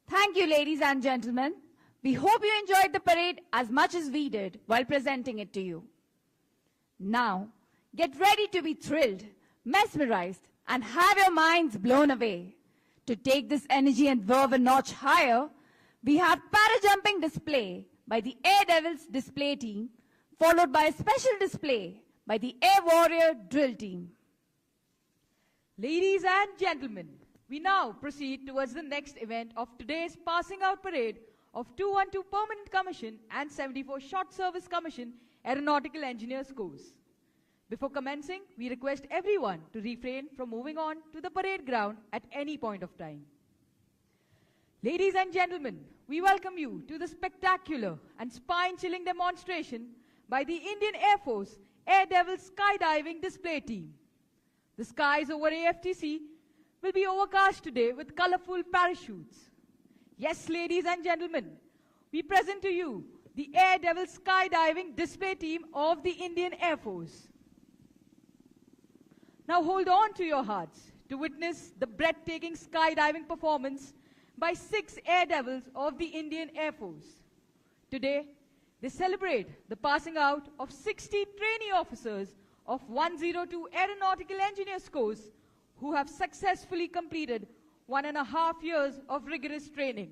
Thank you, ladies and gentlemen. We hope you enjoyed the parade as much as we did while presenting it to you. Now, get ready to be thrilled, mesmerized, and have your minds blown away. To take this energy and verve a notch higher, we have parajumping display by the Air Devils display team, followed by a special display by the Air Warrior drill team. Ladies and gentlemen, we now proceed towards the next event of today's passing out parade of 212 Permanent Commission and 74 Short Service Commission Aeronautical Engineers course. Before commencing, we request everyone to refrain from moving on to the parade ground at any point of time. Ladies and gentlemen, we welcome you to the spectacular and spine-chilling demonstration by the Indian Air Force Air Devil Skydiving Display Team. The skies over AFTC will be overcast today with colorful parachutes. Yes, ladies and gentlemen, we present to you the Air Devil Skydiving Display Team of the Indian Air Force. Now hold on to your hearts to witness the breathtaking skydiving performance by 6 Air Devils of the Indian Air Force. Today, they celebrate the passing out of 60 trainee officers of 102 Aeronautical Engineers course who have successfully completed 1.5 years of rigorous training.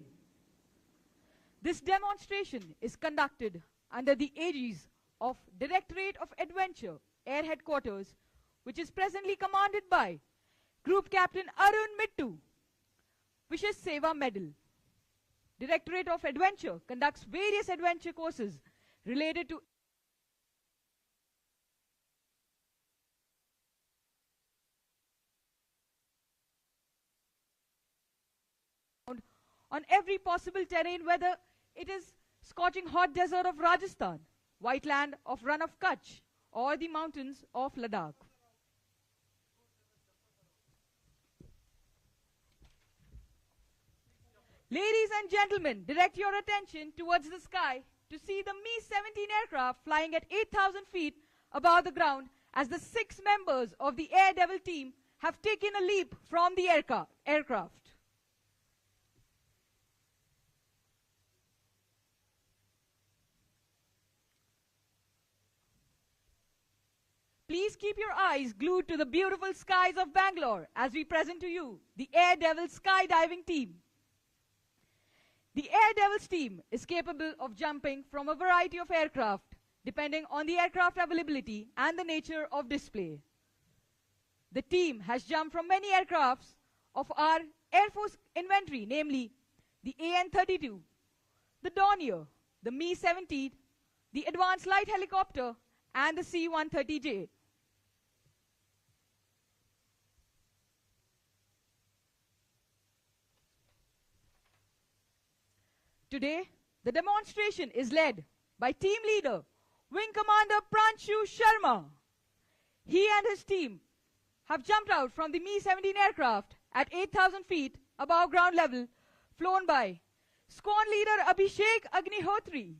This demonstration is conducted under the aegis of Directorate of Adventure, Air Headquarters, which is presently commanded by Group Captain Arun Mittu, Vishesh Seva Medal. Directorate of Adventure conducts various adventure courses related to on every possible terrain, whether it is scorching hot desert of Rajasthan, white land of Rann of Kutch, or the mountains of Ladakh. Ladies and gentlemen, direct your attention towards the sky to see the Mi-17 aircraft flying at 8,000 feet above the ground as the 6 members of the Air Devil team have taken a leap from the aircraft. Please keep your eyes glued to the beautiful skies of Bangalore as we present to you the Air Devil skydiving team. The Air Devils team is capable of jumping from a variety of aircraft depending on the aircraft availability and the nature of display. The team has jumped from many aircrafts of our Air Force inventory, namely the AN-32, the Dornier, the Mi-17, the Advanced Light Helicopter, and the C-130J. Today, the demonstration is led by team leader Wing Commander Pranshu Sharma. He and his team have jumped out from the Mi-17 aircraft at 8,000 feet above ground level, flown by Squadron Leader Abhishek Agnihotri.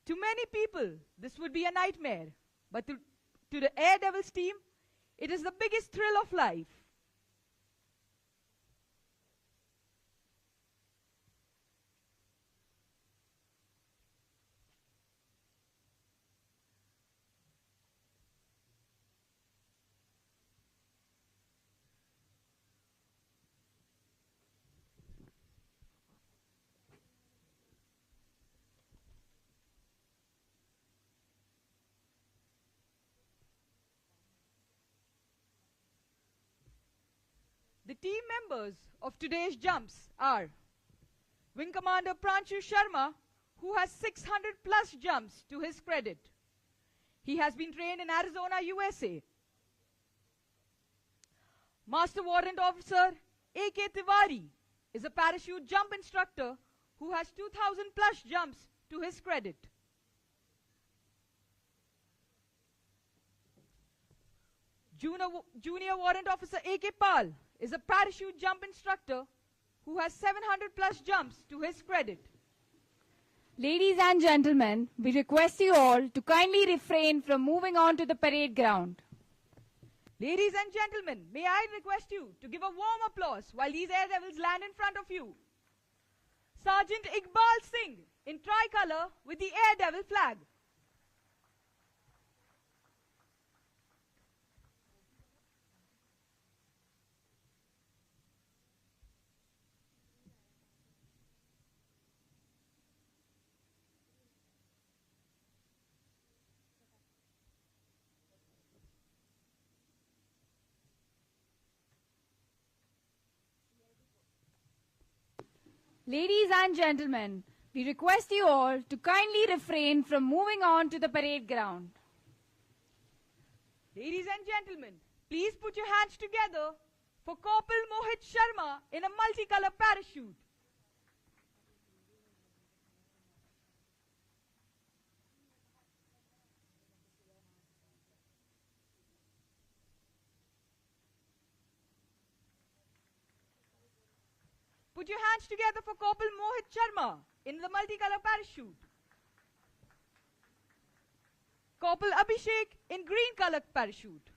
To many people, this would be a nightmare, but to the Air Devils team, it is the biggest thrill of life. The team members of today's jumps are Wing Commander Pranshu Sharma, who has 600 plus jumps to his credit. He has been trained in Arizona, USA. Master Warrant Officer A.K. Tiwari is a parachute jump instructor who has 2,000 plus jumps to his credit. Junior Warrant Officer A.K. Pal is a parachute jump instructor who has 700 plus jumps to his credit. Ladies and gentlemen, we request you all to kindly refrain from moving on to the parade ground. Ladies and gentlemen, may I request you to give a warm applause while these Air Devils land in front of you. Sergeant Iqbal Singh in tricolor with the Air Devil flag. Ladies and gentlemen, we request you all to kindly refrain from moving on to the parade ground. Ladies and gentlemen, please put your hands together for Corporal Mohit Sharma in a multicolor parachute. Put your hands together for Corporal Mohit Sharma in the multicolor parachute. Corporal Abhishek in green color parachute.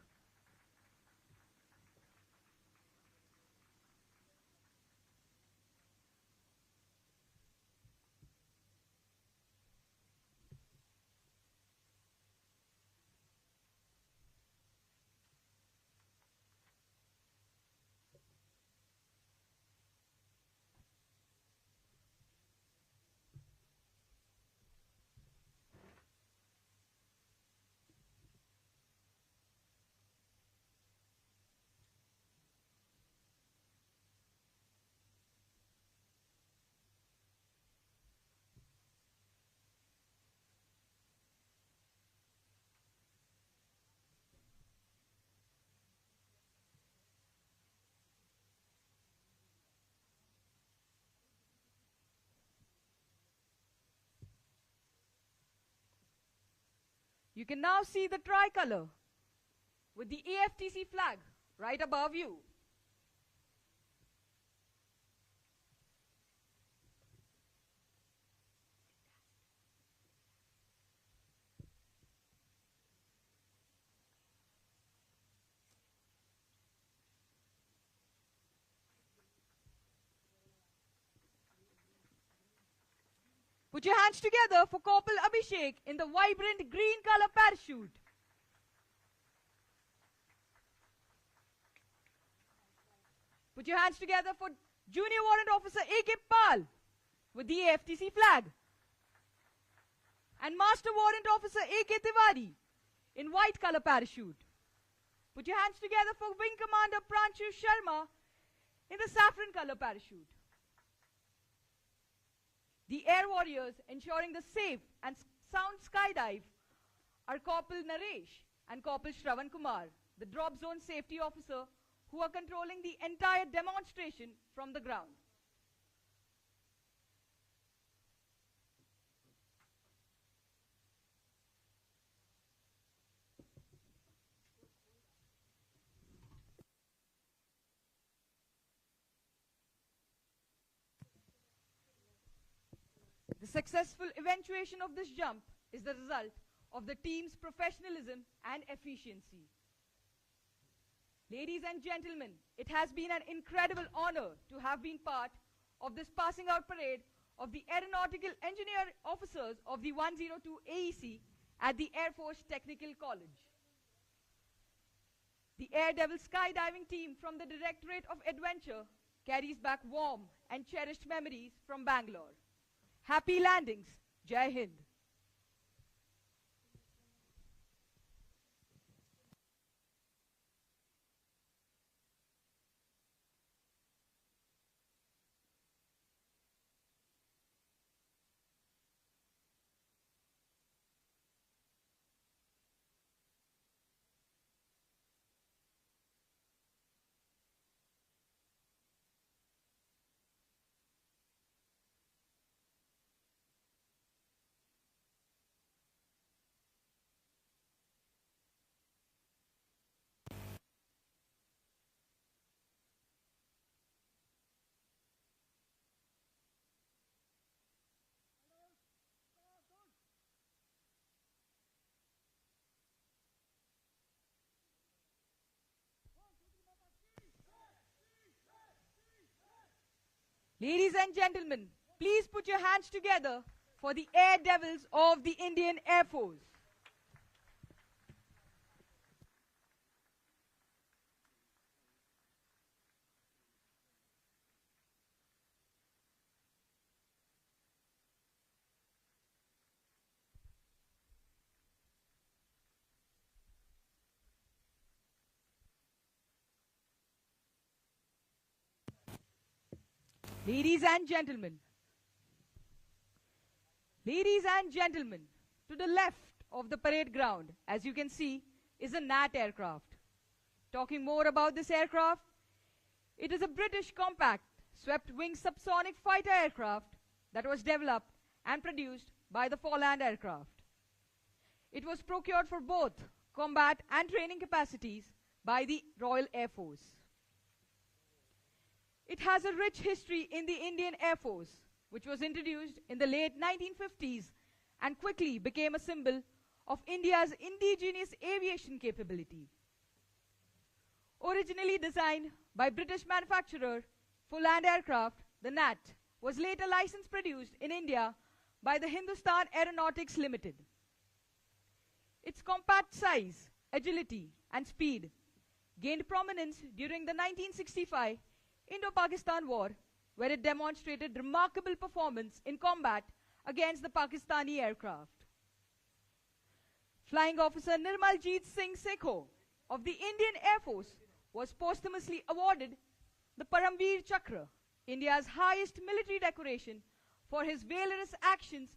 You can now see the tricolor with the AFTC flag right above you. Put your hands together for Corporal Abhishek in the vibrant green color parachute. Put your hands together for Junior Warrant Officer A.K. Pal with the AFTC flag. And Master Warrant Officer A.K. Tiwari in white color parachute. Put your hands together for Wing Commander Pranshu Sharma in the saffron color parachute. The Air Warriors ensuring the safe and sound skydive are Corporal Naresh and Corporal Shravan Kumar, the drop zone safety officer, who are controlling the entire demonstration from the ground. successful eventuation of this jump is the result of the team's professionalism and efficiency. Ladies and gentlemen, it has been an incredible honor to have been part of this passing out parade of the Aeronautical Engineer Officers of the 102 AEC at the Air Force Technical College. The Air Devil skydiving team from the Directorate of Adventure carries back warm and cherished memories from Bangalore. Happy landings. Jai Hind. Ladies and gentlemen, please put your hands together for the Air Devils of the Indian Air Force. Ladies and gentlemen, to the left of the parade ground, as you can see, is a NAT aircraft. Talking more about this aircraft, it is a British compact swept-wing subsonic fighter aircraft that was developed and produced by the Folland Aircraft. It was procured for both combat and training capacities by the Royal Air Force. It has a rich history in the Indian Air Force, which was introduced in the late 1950s and quickly became a symbol of India's indigenous aviation capability. Originally designed by British manufacturer Folland Aircraft, the NAT was later licensed produced in India by the Hindustan Aeronautics Limited. Its compact size, agility, and speed gained prominence during the 1965 Indo-Pakistan War, where it demonstrated remarkable performance in combat against the Pakistani aircraft. Flying Officer Nirmaljeet Singh Sekho of the Indian Air Force was posthumously awarded the Paramveer Chakra, India's highest military decoration, for his valorous actions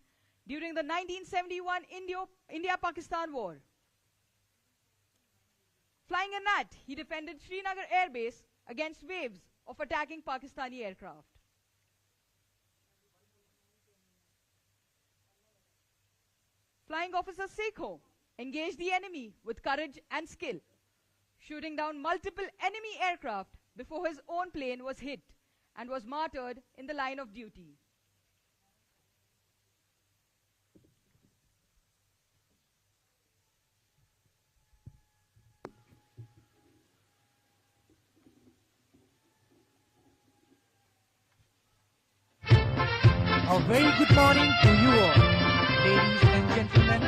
during the 1971 India-Pakistan War. Flying a NAT, he defended Srinagar Air Base against waves of attacking Pakistani aircraft. Flying Officer Sekho engaged the enemy with courage and skill, shooting down multiple enemy aircraft before his own plane was hit and was martyred in the line of duty. A very good morning to you all, ladies and gentlemen.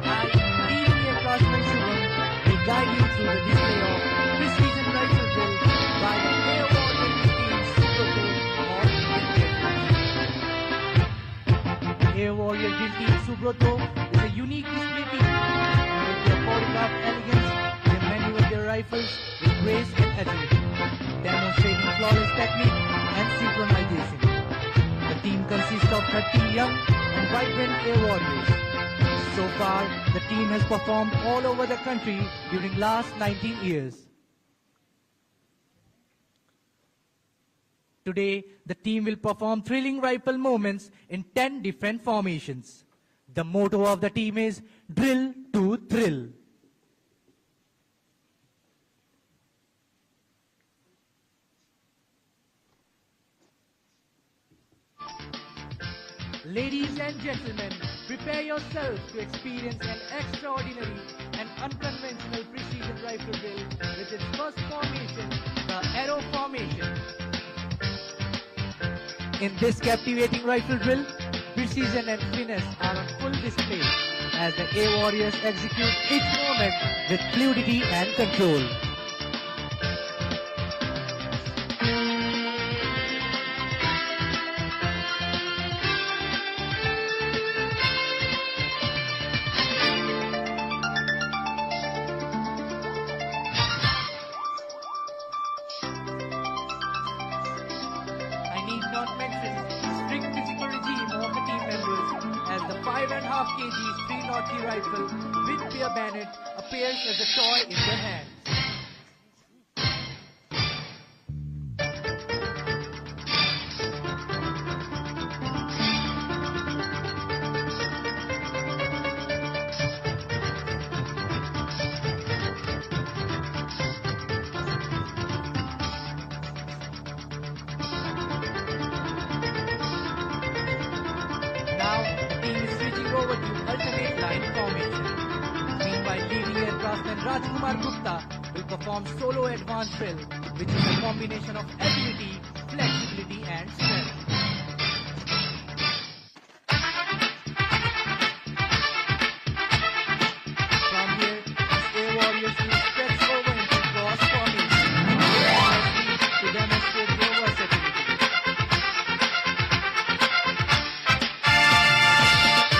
I, Leading Aircraftsman Shubham, will guide you through the display of precision rifle drill by the Air Warrior Team Subrata of Indian Air Force. Air Warrior Drill Team Subrata is a unique display team with their choreographed elegance. They maneuver their rifles with grace and agility, demonstrating flawless technique and synchronization. The team consists of 30 young and vibrant air warriors. So far, the team has performed all over the country during last 19 years. Today, the team will perform thrilling rifle movements in 10 different formations. The motto of the team is Drill to Thrill. Ladies and gentlemen, prepare yourselves to experience an extraordinary and unconventional precision rifle drill with its first formation, the Arrow Formation. In this captivating rifle drill, precision and finesse are on full display as the A Warriors execute each movement with fluidity and control. I need not mention the strict physical regime of the team members as the 5.5 kg 303 rifle with beer bayonet appears as a toy in their hands. Now, the team is switching over to alternate line formation. Meanwhile, leading air craftsman Rajkumar Gupta will perform solo advance drill, which is a combination of agility, flexibility and strength. From here, the A Warriors will stretch over into cross formation to demonstrate their versatility.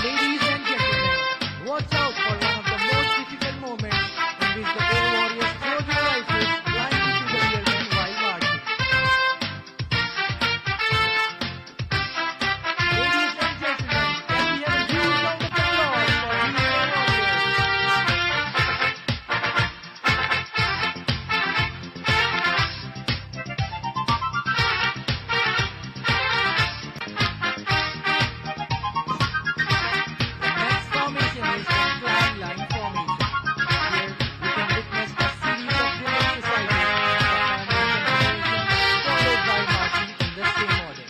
Ladies and gentlemen, watch out for one of the most difficult moments in which the A Warriors throw their rifles blindly to the rear end while marching. Ladies and gentlemen, can we have a huge round of applause for these A Warriors? Next formation is the flag line formation. Here you can witness a series of drill exercises performed in concentration, followed by marching in the same order.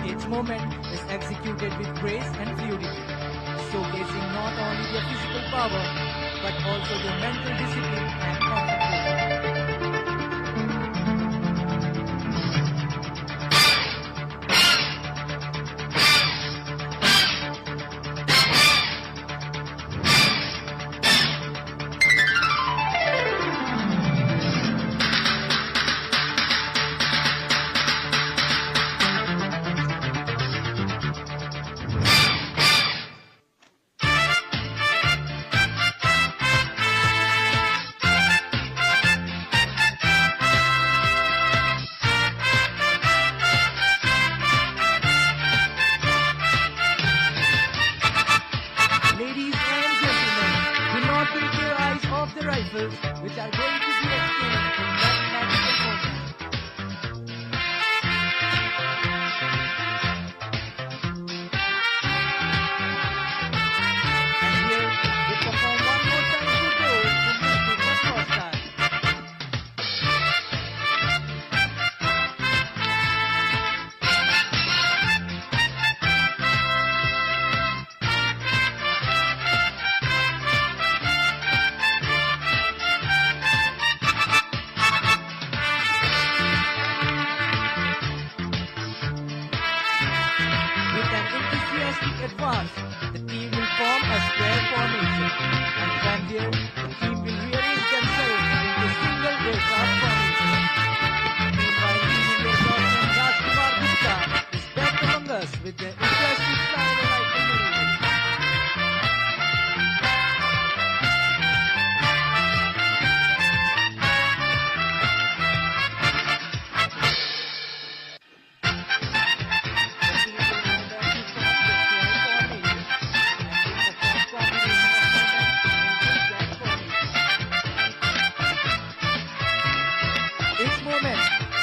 Each movement is executed with grace and fluidity, showcasing not only their physical power, but also their mental discipline and concentration. Ladies and gentlemen, do not take your eyes off the rifles, which are going to be exchanged in one magical moment. And here, we perform one more time to go to make it the first time.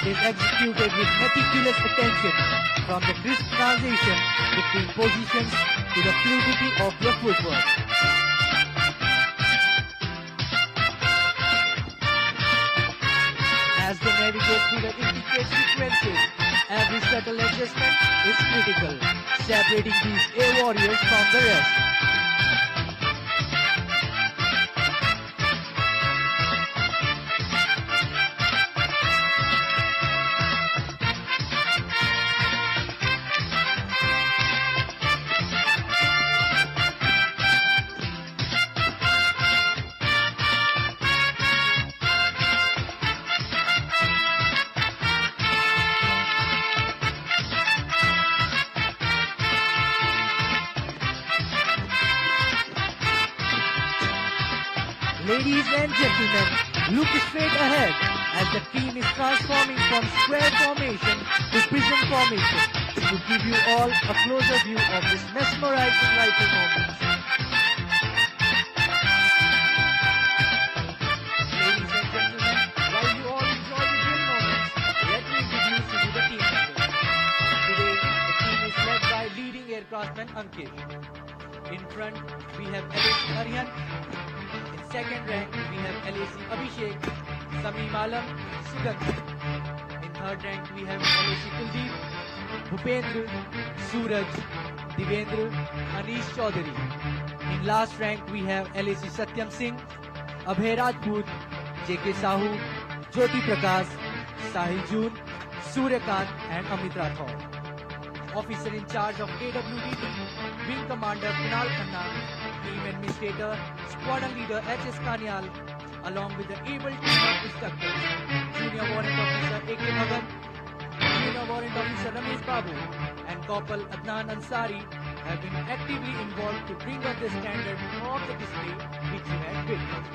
is executed with meticulous attention, from the crisp transition between positions to the fluidity of their footwork. As they navigate through the intricate sequences, every subtle adjustment is critical, separating these air warriors from the rest. Ladies and gentlemen, look straight ahead as the team is transforming from square formation to prism formation to give you all a closer view of this mesmerizing rifle moment. Ladies and gentlemen, while you all enjoy the drill moments, let me introduce you to the team members. Today, the team is led by leading aircraftman Ankit. In front, we have LAC Aryan. In second rank, we have LAC Abhishek, Sameem Alam, Sugandh. In third rank, we have LAC Kuldeep, Bhupendra, Suraj, Divendra, Anish Chaudhary. In last rank, we have LAC Satyam Singh, Abhay Rajput, JK Sahu, Jyoti Prakash, Sahil June, Suryakant and Amit Rathore. Officer in charge of AWDT, Wing Commander Kunal Khanna, Team Administrator, Squadron Leader H.S. Kanyal, along with the able team of instructors, Junior Warrant Officer A.K. Bhagan, Junior Warrant Officer Ramesh Babu, and Corporal Adnan Ansari have been actively involved to bring up the standard of the display which you have witnessed.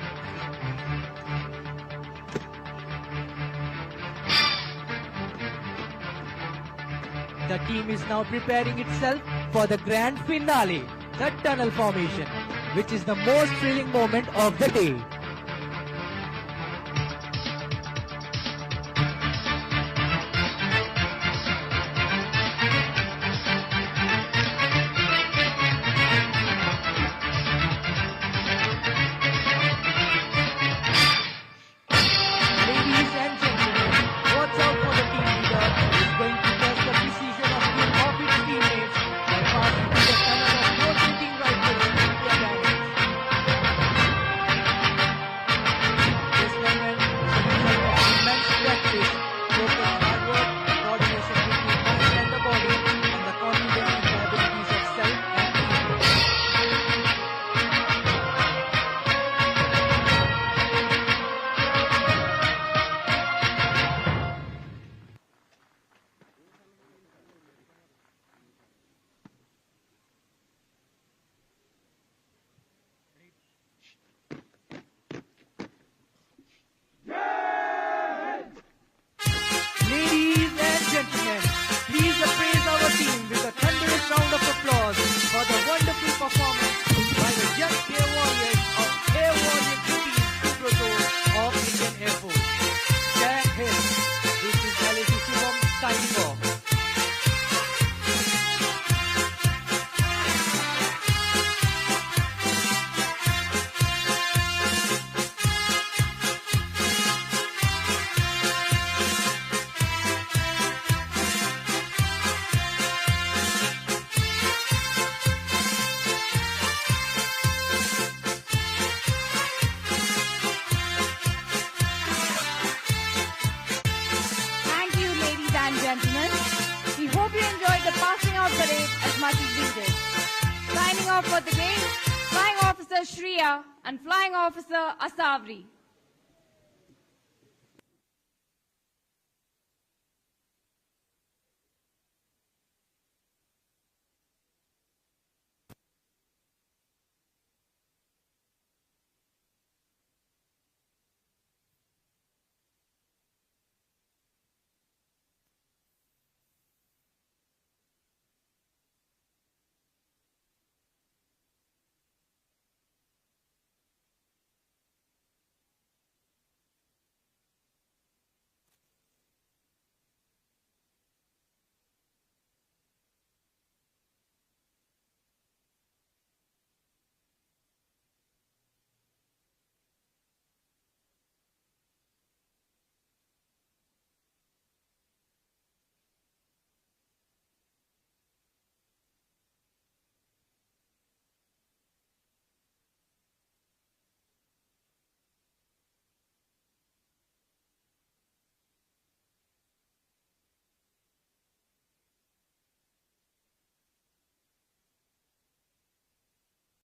The team is now preparing itself for the grand finale, the tunnel formation, which is the most thrilling moment of the day. Ladies and gentlemen, watch out for the team leader who is going to test the precision of skill of its teammates by passing through the tunnel of rotating rifles with their guidance. This movement is a result of immense practice, focused hard work, coordination between mind and the body, and the confidence in the abilities of self and teammates. Ladies and gentlemen, please appraise our team with a thunderous round of applause for the wonderful performance by the young Air Warriors of Air Warrior 15 Subrata of Indian Air Force. Jai Hind. This is LAC Shubham signing off. Thank you, ladies and gentlemen. We hope you enjoyed the passing out parade as much as we did. Signing off for the day, Flying Officer Shriya and Flying Officer Asavri.